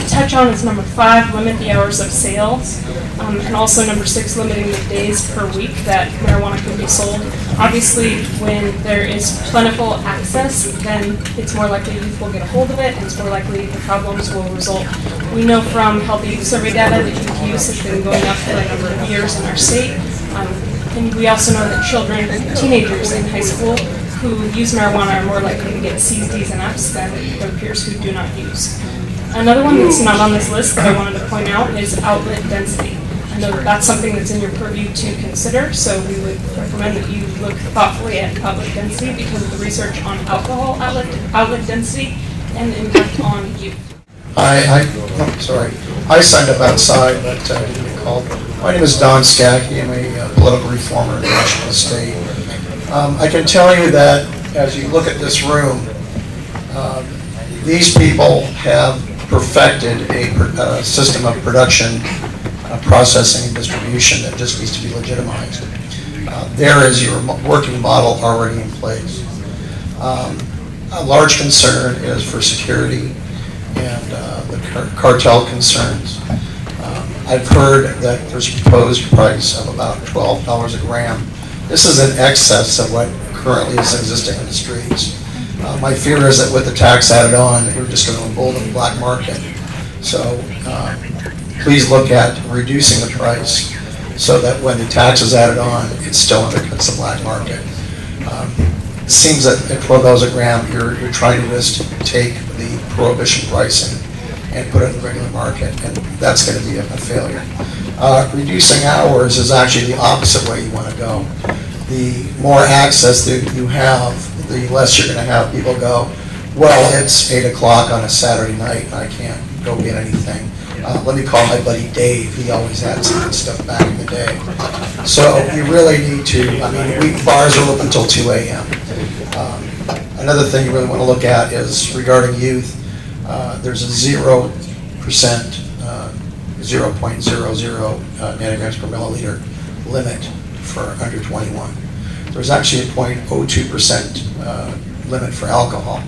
touch on is number 5, limit the hours of sales, and also number 6, limiting the days per week that marijuana can be sold. Obviously, when there is plentiful access, then it's more likely youth will get a hold of it, and it's more likely the problems will result. We know from healthy youth survey data that youth use has been going up for a number of years in our state. And we also know that children, teenagers in high school who use marijuana are more likely to get C's, D's, and F's than their peers who do not use. Another one that's not on this list that I wanted to point out is outlet density. I know that that's something that's in your purview to consider, so we would recommend that you look thoughtfully at outlet density because of the research on alcohol outlet density and the impact on youth. I signed up outside, but didn't get called. My name is Don Skacke. I'm a political reformer in Washington State. I can tell you that as you look at this room, these people have perfected a system of production, processing, and distribution that just needs to be legitimized. There is your working model already in place. A large concern is for security and the cartel concerns. I've heard that there's a proposed price of about $12 a gram. This is in excess of what currently is existing in the streets. My fear is that with the tax added on, you're just going to embolden the black market. So please look at reducing the price so that when the tax is added on, it still undercuts the black market. It seems that at $12 a gram, you're trying to just take the prohibition pricing and put it in the regular market, and that's going to be a failure. Reducing hours is actually the opposite way you want to go. The more access that you have, the less you're going to have people go, well, it's 8 o'clock on a Saturday night and I can't go get anything. Let me call my buddy Dave. He always had some good stuff back in the day. So you really need to, bars are open until 2 a.m. Another thing you really want to look at is regarding youth. There's a 0% 0.00 nanograms per milliliter limit for under 21. There's actually a 0.02% limit for alcohol.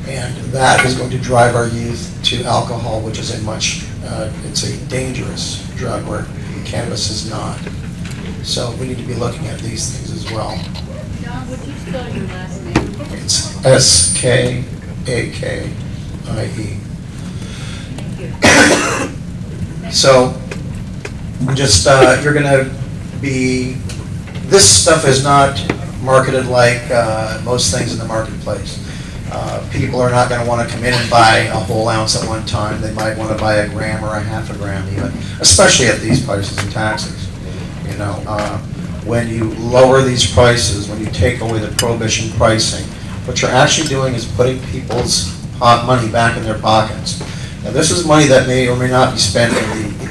And that is going to drive our youth to alcohol, which is it's a dangerous drug where cannabis is not. So we need to be looking at these things as well. John, would you spell your last name? It's S-K-A-K-I-E. So just, you're going to be, this stuff is not marketed like most things in the marketplace. People are not going to want to come in and buy a whole ounce at one time. They might want to buy a gram or a half a gram even, especially at these prices and taxes. You know, when you lower these prices, when you take away the prohibition pricing, what you're actually doing is putting people's money back in their pockets. Now, this is money that may or may not be spent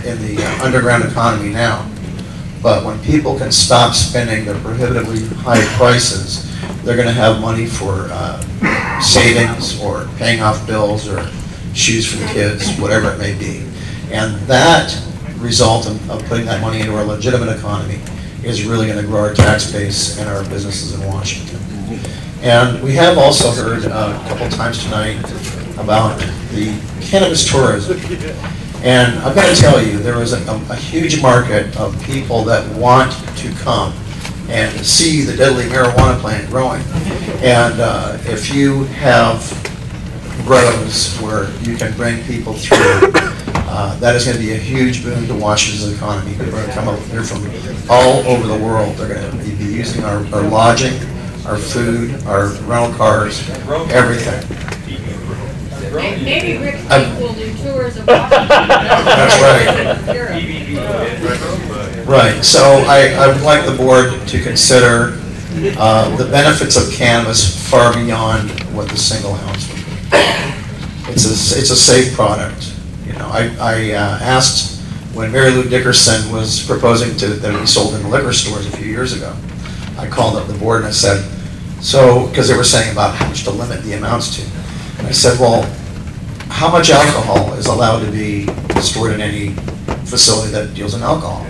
in the underground economy now. But when people can stop spending the prohibitively high prices, they're going to have money for savings or paying off bills or shoes for the kids, whatever it may be. And that result of putting that money into our legitimate economy is really going to grow our tax base and our businesses in Washington. And we have also heard a couple times tonight about the cannabis tourism. And I've got to tell you, there is a huge market of people that want to come and see the deadly marijuana plant growing. And if you have grows where you can bring people through, that is going to be a huge boon to Washington's economy. People are going to come up here from all over the world. They're going to be using our lodging, our food, our rental cars, everything. Maybe Rick Keith will do tours of Washington. That's right. Right. So I would like the board to consider the benefits of cannabis far beyond what the single ounce would be. It's a safe product. You know, I asked when Mary Lou Dickerson was proposing that it be sold in liquor stores a few years ago. I called up the board and I said, so, because they were saying about how much to limit the amounts to. And I said, well, how much alcohol is allowed to be stored in any facility that deals in alcohol?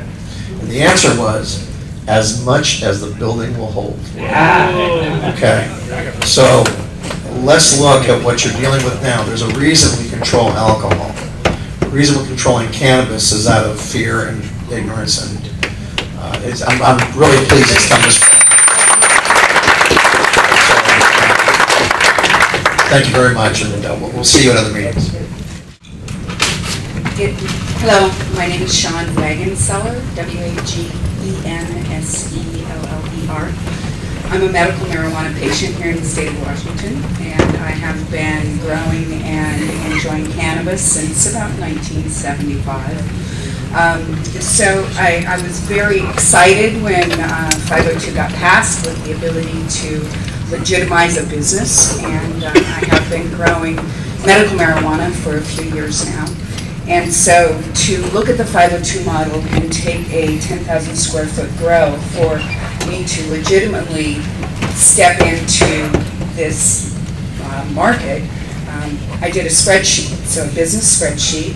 And the answer was, as much as the building will hold. Okay, so let's look at what you're dealing with now. There's a reason we control alcohol. The reason we're controlling cannabis is out of fear and ignorance, and I'm really pleased it's come this far. Thank you very much, and we'll see you at other meetings. Hello, my name is Sean Wagenseller, W-A-G-E-N-S-E-L-L-E-R. I'm a medical marijuana patient here in the state of Washington, and I have been growing and enjoying cannabis since about 1975. So I was very excited when 502 got passed with the ability to legitimize a business, and I have been growing medical marijuana for a few years now. And so to look at the 502 model and take a 10,000 square foot grow for me to legitimately step into this market, I did a spreadsheet, so a business spreadsheet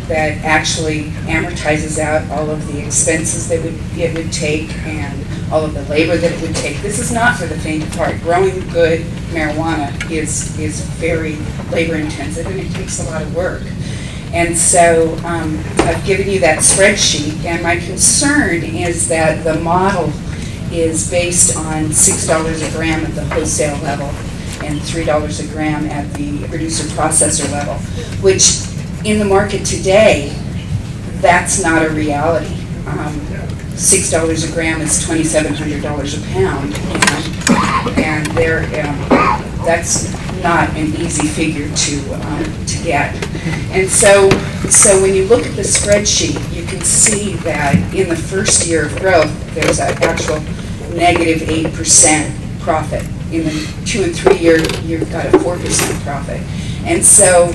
that actually amortizes out all of the expenses that it would take and all of the labor that it would take. This is not for the faint of heart. Growing good marijuana is very labor intensive, and it takes a lot of work. And so I've given you that spreadsheet, and my concern is that the model is based on $6 a gram at the wholesale level and $3 a gram at the producer-processor level, which in the market today, that's not a reality. $6 a gram is $2,700 a pound, and that's not an easy figure to get. And so when you look at the spreadsheet, you can see that in the first year of growth, there's an actual negative 8% profit. In the 2 and 3 year, you've got a 4% profit. And so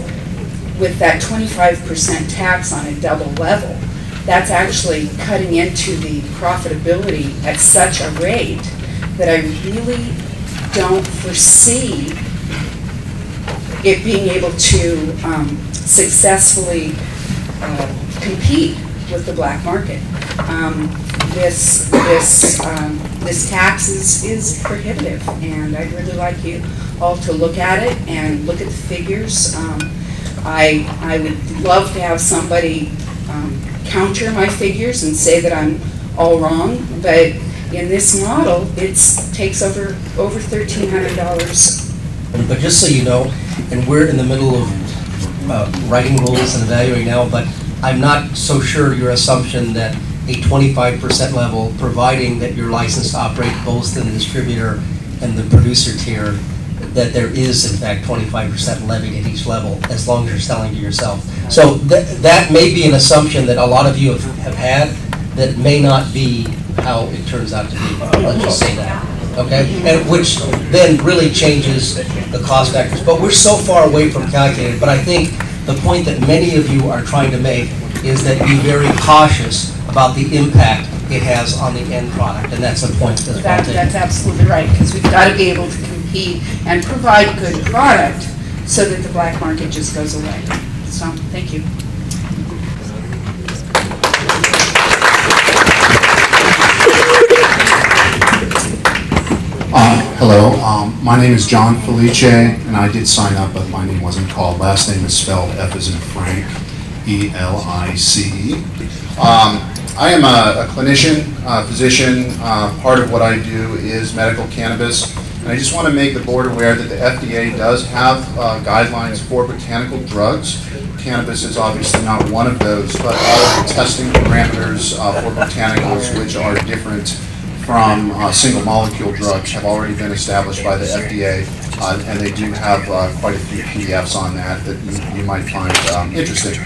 with that 25% tax on a double level, that's actually cutting into the profitability at such a rate that I really don't foresee it being able to successfully compete with the black market. This tax is prohibitive, and I'd really like you all to look at it and look at the figures. I would love to have somebody counter my figures and say that I'm all wrong, but in this model, it takes over $1,300. But just so you know, and we're in the middle of writing rules and evaluating now, but I'm not so sure your assumption that a 25% level, providing that you're licensed to operate both in the distributor and the producer tier, that there is in fact 25% levied at each level, as long as you're selling to yourself. So that may be an assumption that a lot of you have had that may not be how it turns out to be. Let's just say that. Okay? And which then really changes the cost factors. But we're so far away from calculating. But I think the point that many of you are trying to make is that be very cautious about the impact it has on the end product. And that's a point that's That's absolutely right, because we've got to be able to compete and provide good product so that the black market just goes away. So, thank you. Hello, my name is John Felice, and I did sign up, but my name wasn't called. Last name is spelled F as in Frank, E-L-I-C-E. I am a clinician, physician. Part of what I do is medical cannabis, and I just want to make the board aware that the FDA does have guidelines for botanical drugs. Cannabis is obviously not one of those, but all of the testing parameters for botanicals, which are different from single molecule drugs, have already been established by the FDA, and they do have quite a few PDFs on that you might find interesting.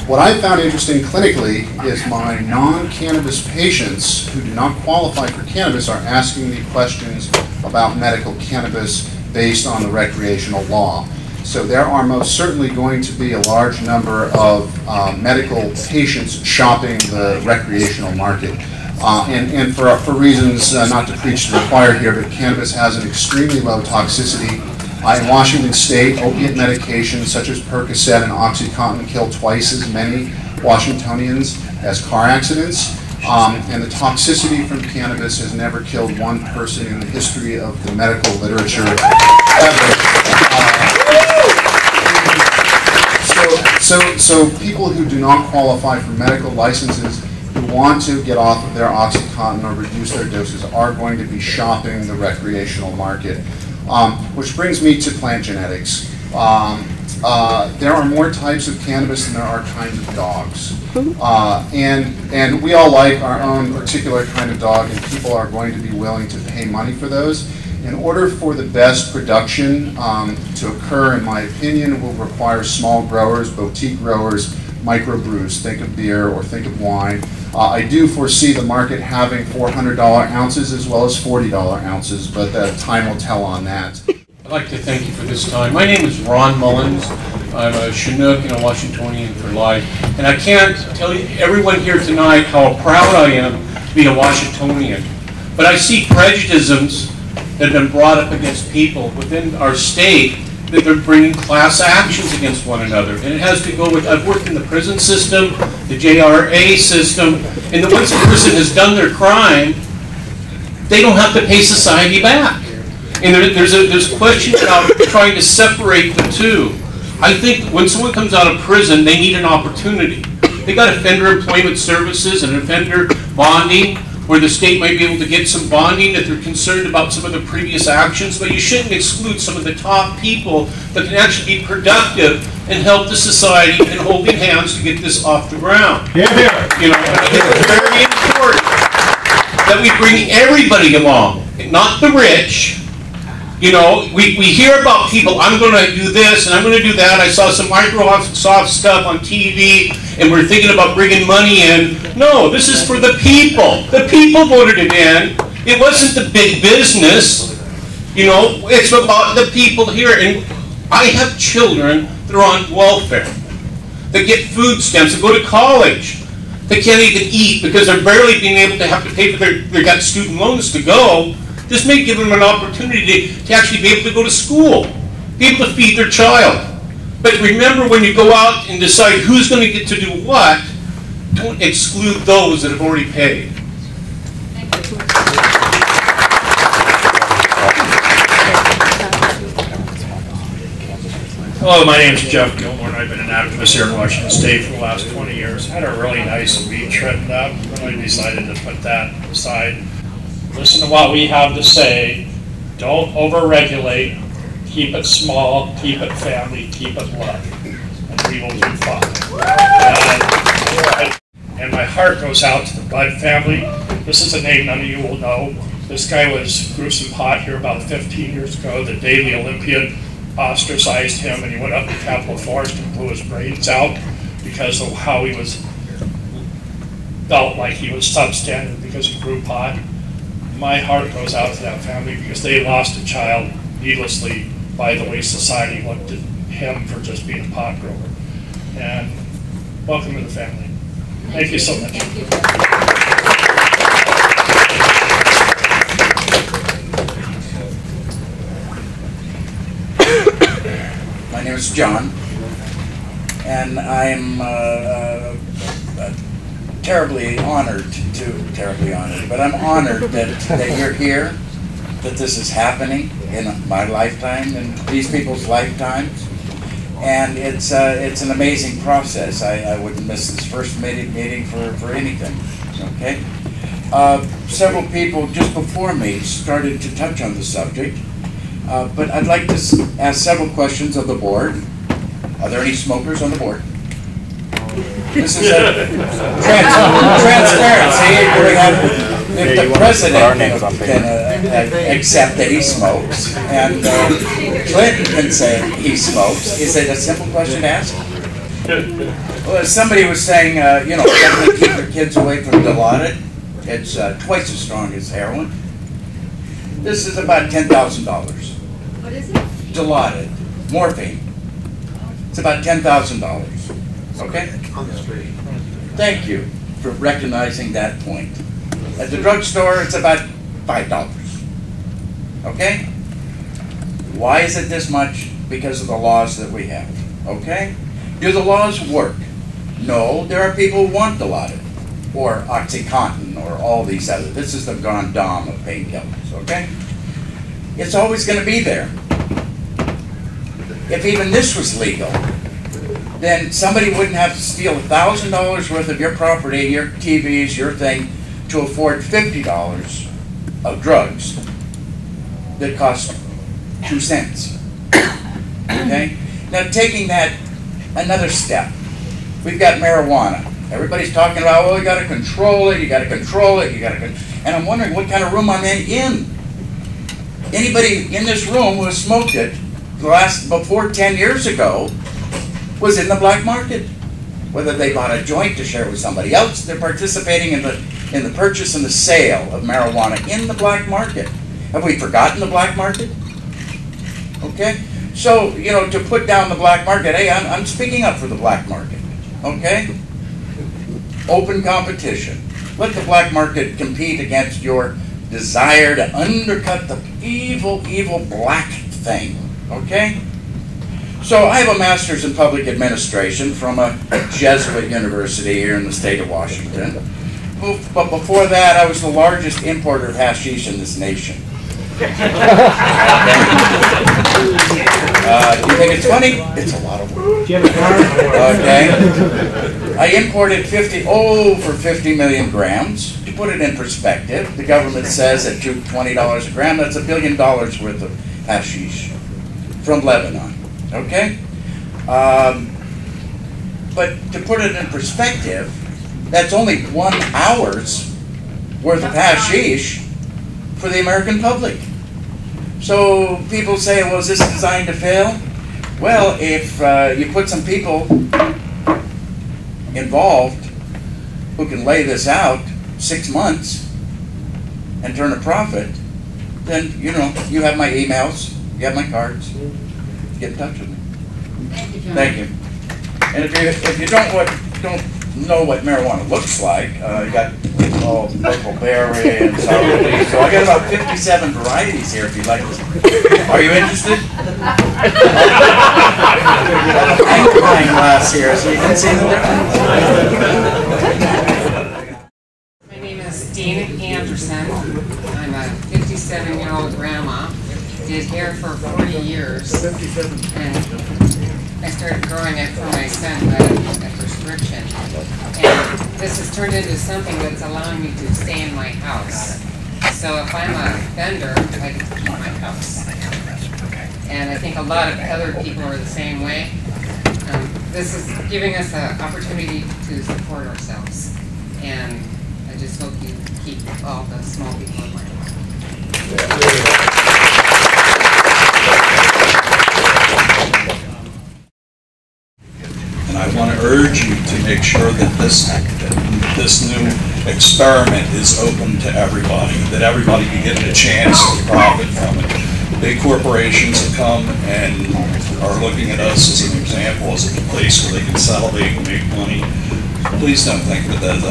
What I found interesting clinically is my non-cannabis patients who do not qualify for cannabis are asking me questions about medical cannabis based on the recreational law. So there are most certainly going to be a large number of medical patients shopping the recreational market. And for reasons not to preach to the choir here, but cannabis has an extremely low toxicity. In Washington State, opiate medications such as Percocet and OxyContin kill twice as many Washingtonians as car accidents. And the toxicity from cannabis has never killed one person in the history of the medical literature ever. So people who do not qualify for medical licenses who want to get off of their OxyContin or reduce their doses are going to be shopping the recreational market. Which brings me to plant genetics. There are more types of cannabis than there are kinds of dogs. And we all like our own particular kind of dog, and people are going to be willing to pay money for those. In order for the best production to occur, in my opinion, will require small growers, boutique growers, microbrews. Think of beer or think of wine. I do foresee the market having $400 ounces as well as $40 ounces, but time will tell on that. I'd like to thank you for this time. My name is Ron Mullins. I'm a Chinook and a Washingtonian for life. And I can't tell you, everyone here tonight, how proud I am to be a Washingtonian. But I see prejudices that have been brought up against people within our state, that they're bringing class actions against one another. And it has to go with, I've worked in the prison system, the JRA system, and that once a person has done their crime, they don't have to pay society back. And there's a question about trying to separate the two. I think when someone comes out of prison, they need an opportunity. They got offender employment services and offender bonding, where the state might be able to get some bonding if they're concerned about some of the previous actions, but you shouldn't exclude some of the top people that can actually be productive and help the society in holding hands to get this off the ground. You know, I think it's very important that we bring everybody along, not the rich. You know, we hear about people, I'm going to do this and I'm going to do that. I saw some Microsoft stuff on TV and we're thinking about bringing money in. No, this is for the people. The people voted it in. It wasn't the big business. You know, it's about the people here. And I have children that are on welfare, that get food stamps, that go to college. They can't even eat because they're barely being able to have to pay for they got student loans to go. This may give them an opportunity to actually be able to go to school. be able to feed their child. But remember, when you go out and decide who's going to get to do what, don't exclude those that have already paid. Hello, my name is Jeff Gilmore, and I've been an activist here in Washington State for the last 20 years. Had a really nice beach written up, and I decided to put that aside. Listen to what we have to say. Don't over-regulate. Keep it small, keep it family, keep it love, and we will do fine. And my heart goes out to the Bud family. This is a name none of you will know. This guy grew some pot here about 15 years ago. The Daily Olympian ostracized him, and he went up to Capitol Forest and blew his brains out because of how he felt like he was substandard because he grew pot. My heart goes out to that family because they lost a child needlessly by the way society looked at him for just being a pot grower. And welcome to the family. Thank you so much. My name is John, and I'm terribly honored, but I'm honored that you're here, that this is happening in my lifetime and these people's lifetimes, and it's an amazing process. I wouldn't miss this first meeting for anything. Okay, several people just before me started to touch on the subject. But I'd like to ask several questions of the board. Are there any smokers on the board? This is a transparency. If the president can accept that he smokes, and Clinton can say he smokes, is it a simple question to ask? Well, somebody was saying, definitely keep your kids away from Dilaudid. It's twice as strong as heroin. This is about $10,000. What is it? Dilaudid, morphine. It's about $10,000. Okay? Thank you for recognizing that point. At the drugstore, it's about $5. Okay? Why is it this much? Because of the laws that we have. Okay? Do the laws work? No, there are people who want Dilaudid, or OxyContin, or all these other. This is the grand dame of painkillers. Okay? It's always going to be there. If even this was legal, then somebody wouldn't have to steal $1,000 worth of your property, your TVs, your thing, to afford $50 of drugs that cost 2 cents. Okay? Now taking that another step, we've got marijuana. Everybody's talking about, well, you got to control it, you got to control it, and I'm wondering what kind of room I'm in. Anybody in this room who has smoked it before 10 years ago was in the black market. Whether they bought a joint to share with somebody else, they're participating in the purchase and the sale of marijuana in the black market. Have we forgotten the black market? Okay? So, to put down the black market, hey, I'm speaking up for the black market. Okay? Open competition. Let the black market compete against your desire to undercut the evil, evil black thing. Okay? So I have a master's in public administration from a Jesuit university here in the state of Washington. But before that, I was the largest importer of hashish in this nation. Do you think it's funny? It's a lot of work. Okay. I imported over 50 million grams. To put it in perspective, the government says at $20 a gram, that's $1 billion worth of hashish from Lebanon. Okay? But to put it in perspective, that's only 1 hour's worth of hashish for the American public. So people say, well, is this designed to fail? Well, if you put some people involved who can lay this out 6 months and turn a profit, then, you have my emails, you have my cards. Get in touch with me. Thank you. And if you don't know what marijuana looks like, you got purple berry and sour leaf. So I got about 57 varieties here if you'd like to. Are you interested? magnifying glass here so you can see the difference. My name is Dana Anderson. I'm a 57-year-old grandma. Did hair for 40 years. And I started growing it for my son by a prescription. And this has turned into something that's allowing me to stay in my house. So if I'm a vendor, I can keep my house. And I think a lot of other people are the same way. This is giving us an opportunity to support ourselves. And I just hope you keep all the small people in mind. And I want to urge you to make sure that this new experiment is open to everybody, that everybody can get a chance to profit from it. Big corporations have come and are looking at us as an example, as a place where they can salivate and make money. Please don't think of it as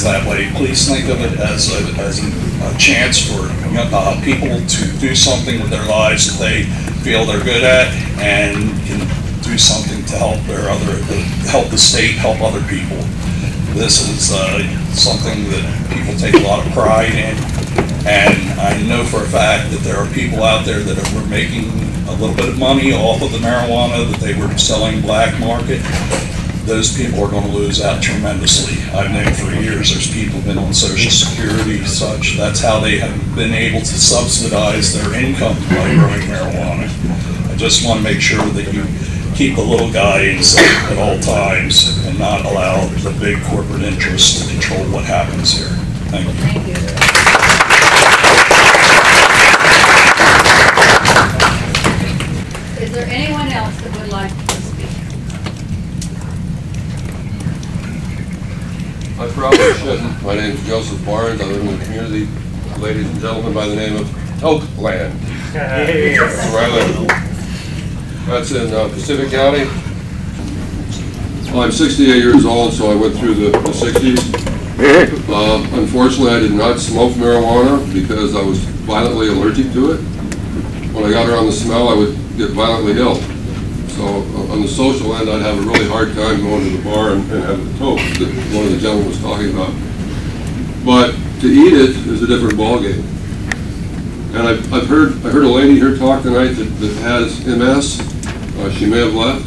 that way. Please think of it as a chance for people to do something with their lives that they feel they're good at and can do something to help help the state, help other people. This is something that people take a lot of pride in, and I know for a fact that there are people out there that were making a little bit of money off of the marijuana that they were selling black market. Those people are going to lose out tremendously. I've known for years there's people who've been on Social Security, such. That's how they have been able to subsidize their income by growing marijuana. I just want to make sure that you keep the little guy in sight at all times and not allow the big corporate interests to control what happens here. Thank you. Thank you. Is there anyone else that would like to speak? I probably shouldn't. My name is Joseph Barnes. I live in the community, ladies and gentlemen, by the name of Oakland. That's where I live. That's in Pacific County. Well, I'm 68 years old, so I went through the 60s. Unfortunately, I did not smoke marijuana because I was violently allergic to it. When I got around the smell, I would get violently ill. So on the social end, I'd have a really hard time going to the bar and have the toke that one of the gentlemen was talking about. But to eat it is a different ballgame. And I heard a lady here talk tonight that has MS. She may have left.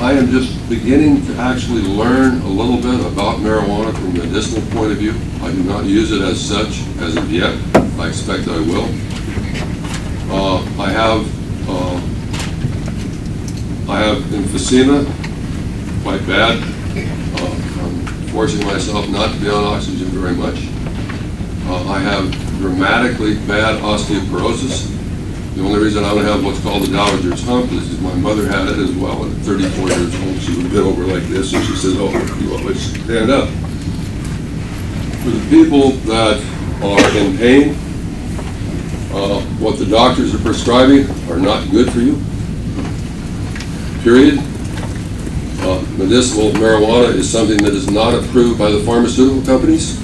I am just beginning to actually learn a little bit about marijuana from a medicinal point of view. I do not use it as such as of yet. I expect I will. I have emphysema, quite bad. I'm forcing myself not to be on oxygen very much. I have dramatically bad osteoporosis. The only reason I don't have what's called the Dowager's hump is my mother had it as well. At 34 years old, she would bend over like this, and she says, "Oh, you always stand up." For the people that are in pain, what the doctors are prescribing are not good for you, period. Medicinal marijuana is something that is not approved by the pharmaceutical companies,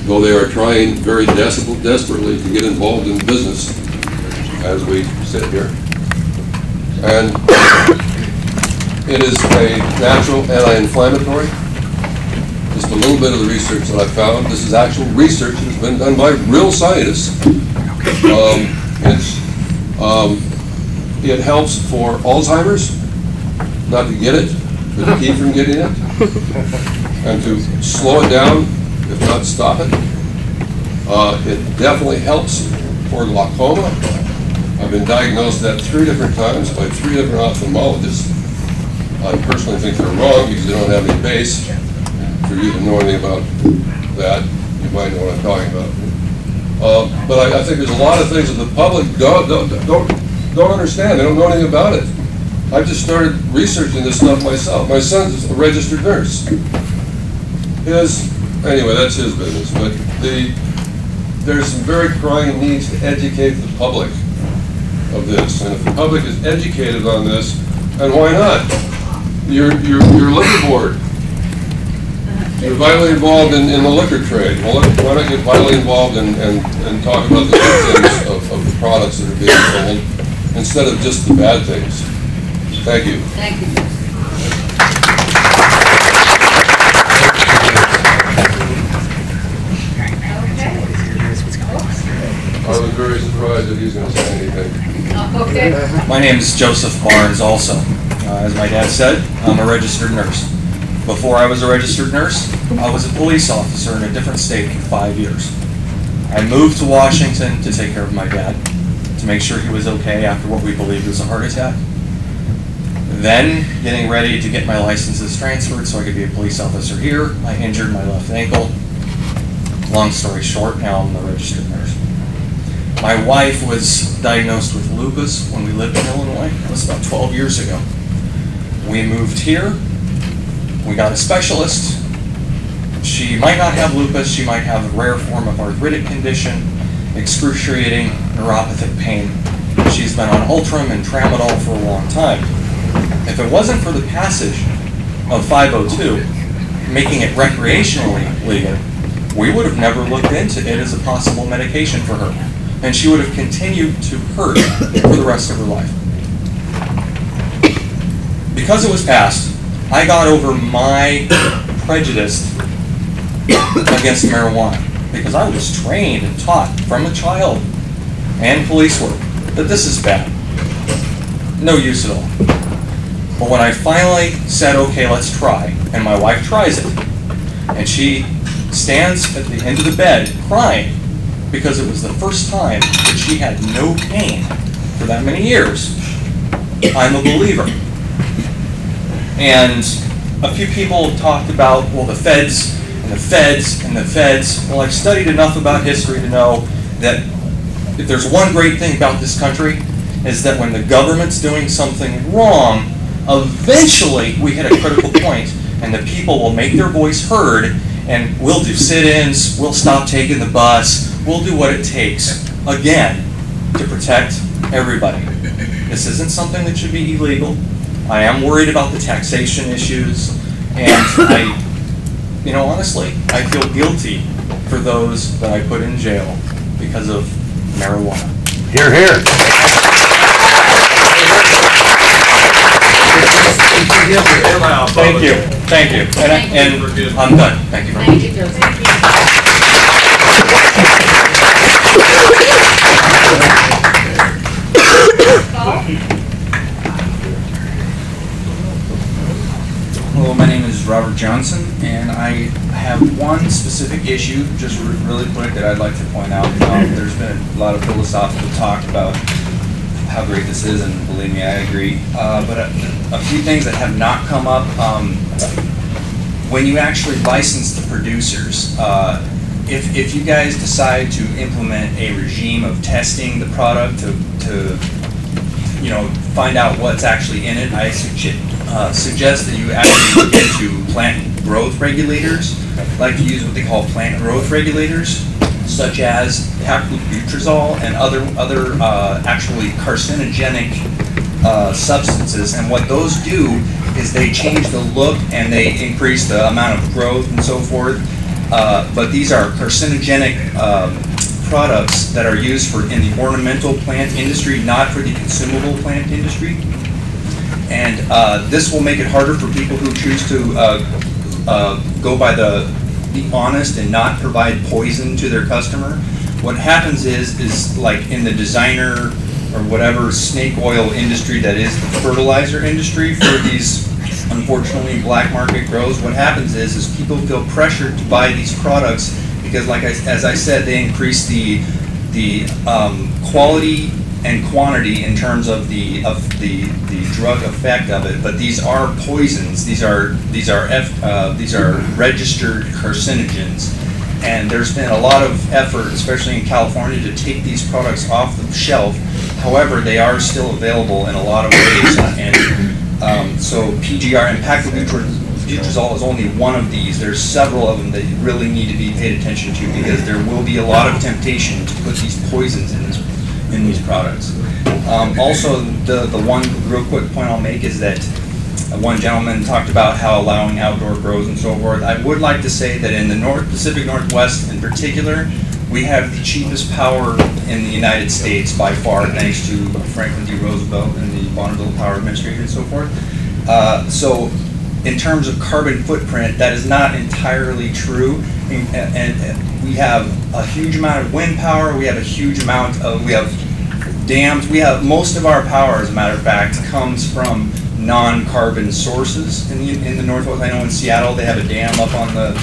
though they are trying very desperately to get involved in business as we sit here. And it is a natural anti-inflammatory. Just a little bit of the research that I found. This is actual research that has been done by real scientists. It helps for Alzheimer's, not to get it, but to keep from getting it, and to slow it down, if not stop it. It definitely helps for glaucoma. I've been diagnosed that 3 different times by 3 different ophthalmologists. I personally think they're wrong because they don't have any base. For you to know anything about that, you might know what I'm talking about. But I think there's a lot of things that the public don't understand. They don't know anything about it. I've just started researching this stuff myself. My son's a registered nurse. Anyway, that's his business. But there's some very crying needs to educate the public of this. And if the public is educated on this, and why not? Your liquor board. You're vitally involved in the liquor trade. Well, why not get vitally involved and talk about the good things of of the products that are being sold instead of just the bad things. Thank you. Thank you. I was very surprised that he's going to say anything. Okay. My name is Joseph Barnes also. As my dad said, I'm a registered nurse. Before I was a registered nurse, I was a police officer in a different state for 5 years. I moved to Washington to take care of my dad, to make sure he was okay after what we believed was a heart attack. Then, getting ready to get my licenses transferred so I could be a police officer here, I injured my left ankle. Long story short, now I'm a registered nurse. My wife was diagnosed with lupus when we lived in Illinois. That was about 12 years ago. We moved here. We got a specialist. She might not have lupus. She might have a rare form of arthritic condition, excruciating neuropathic pain. She's been on Ultram and Tramadol for a long time. If it wasn't for the passage of 502, making it recreationally legal, we would have never looked into it as a possible medication for her. And she would have continued to hurt for the rest of her life. Because it was passed, I got over my prejudice against marijuana. Because I was trained and taught from a child and police work that this is bad. No use at all. But when I finally said, okay, let's try, and my wife tries it, and she stands at the end of the bed crying, because it was the first time that she had no pain for that many years, I'm a believer. And a few people talked about, well, the feds and the feds and the feds. Well, I've studied enough about history to know that if there's one great thing about this country is that when the government's doing something wrong, eventually we hit a critical point and the people will make their voice heard, and we'll do sit-ins, we'll stop taking the bus, we'll do what it takes, again, to protect everybody. This isn't something that should be illegal. I am worried about the taxation issues, and honestly, I feel guilty for those that I put in jail because of marijuana. Hear, hear. Thank you. Thank you. And I'm done. Thank you very much. Thank you, Joseph. Hello, my name is Robert Johnson, and I have one specific issue, just really quick, that I'd like to point out. There's been a lot of philosophical talk about how great this is, and believe me, I agree. But a few things that have not come up. When you actually license the producers, if you guys decide to implement a regime of testing the product to find out what's actually in it, I suggest that you actually look into plant growth regulators. I like to use what they call plant growth regulators, such as paclobutrazol and other actually carcinogenic substances. And what those do is they change the look and they increase the amount of growth and so forth. But these are carcinogenic products that are used in the ornamental plant industry, not for the consumable plant industry. And this will make it harder for people who choose to go by be honest and not provide poison to their customer. What happens is like in the designer or whatever snake oil industry that is the fertilizer industry for these unfortunately black market grows, what happens is people feel pressured to buy these products because, as I said, they increase the quality and quantity in terms of the drug effect of it. But these are poisons. These are registered carcinogens. And there's been a lot of effort, especially in California, to take these products off the shelf. However, they are still available in a lot of ways. So PGR and paclobutrazol is only one of these. There's several of them that you really need to be paid attention to because there will be a lot of temptation to put these poisons in these products. Also, the one real quick point I'll make is that one gentleman talked about how allowing outdoor grows and so forth. I would like to say that in the Pacific Northwest in particular, We have the cheapest power in the United States by far, thanks to Franklin D. Roosevelt and the Bonneville Power Administration and so forth. So in terms of carbon footprint, that is not entirely true. And we have a huge amount of wind power, we have a huge amount of, we have dams, we have, most of our power, as a matter of fact, comes from non-carbon sources in the Northwest. I know in Seattle they have a dam up on the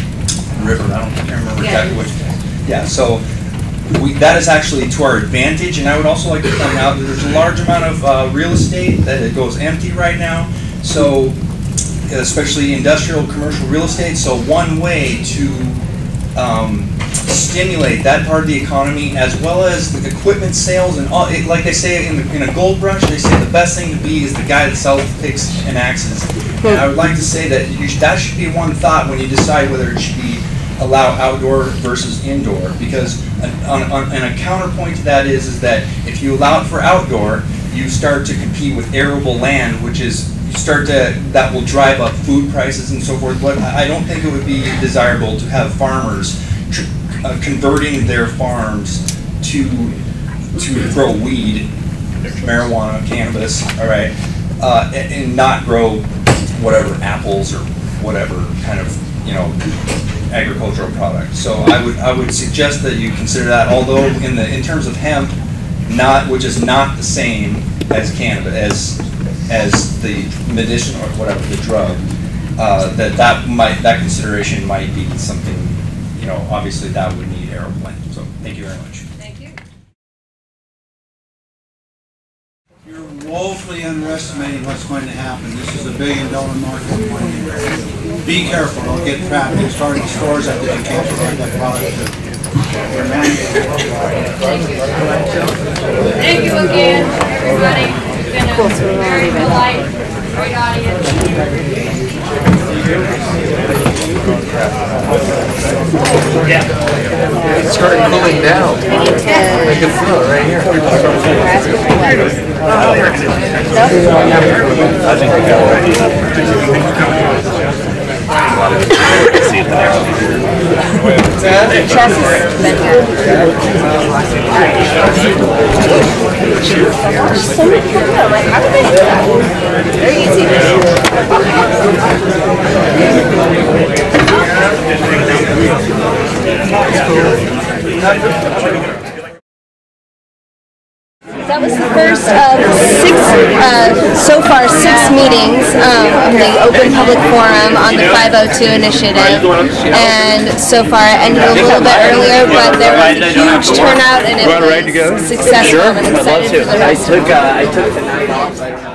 river, I can't remember exactly which. Yeah, so that is actually to our advantage, and I would also like to point out that there's a large amount of real estate that it goes empty right now, so especially industrial, commercial real estate. So one way to stimulate that part of the economy, as well as the equipment sales and all, like they say in a gold rush, they say the best thing to be is the guy that sells picks and axes. And I would like to say that that should be one thought when you decide whether it should be allow outdoor versus indoor, because and a counterpoint to that is that if you allow it for outdoor, you start to compete with arable land, which is that will drive up food prices and so forth. But I don't think it would be desirable to have farmers converting their farms to grow weed, marijuana, cannabis, all right, and not grow whatever apples or whatever kind of agricultural product. So I would suggest that you consider that, although in terms of hemp, which is not the same as cannabis as the medicinal or whatever, the drug, that consideration might be something, obviously that would need arrow plan. So thank you very much. Thank you. You're woefully underestimating what's going to happen. This is a $1 billion market. Be careful, don't get trapped. There's starting stores out there you can't provide that product to. Thank you again, everybody. It's been a very polite, great audience. It started cooling down. I can feel it right here. I think we got see it That was the first of so far six meetings of the Open Public Forum on the 502 initiative, and so far it ended a little bit earlier, but there was a huge turnout and it was successful. I'm excited for the rest of it. I took the night off.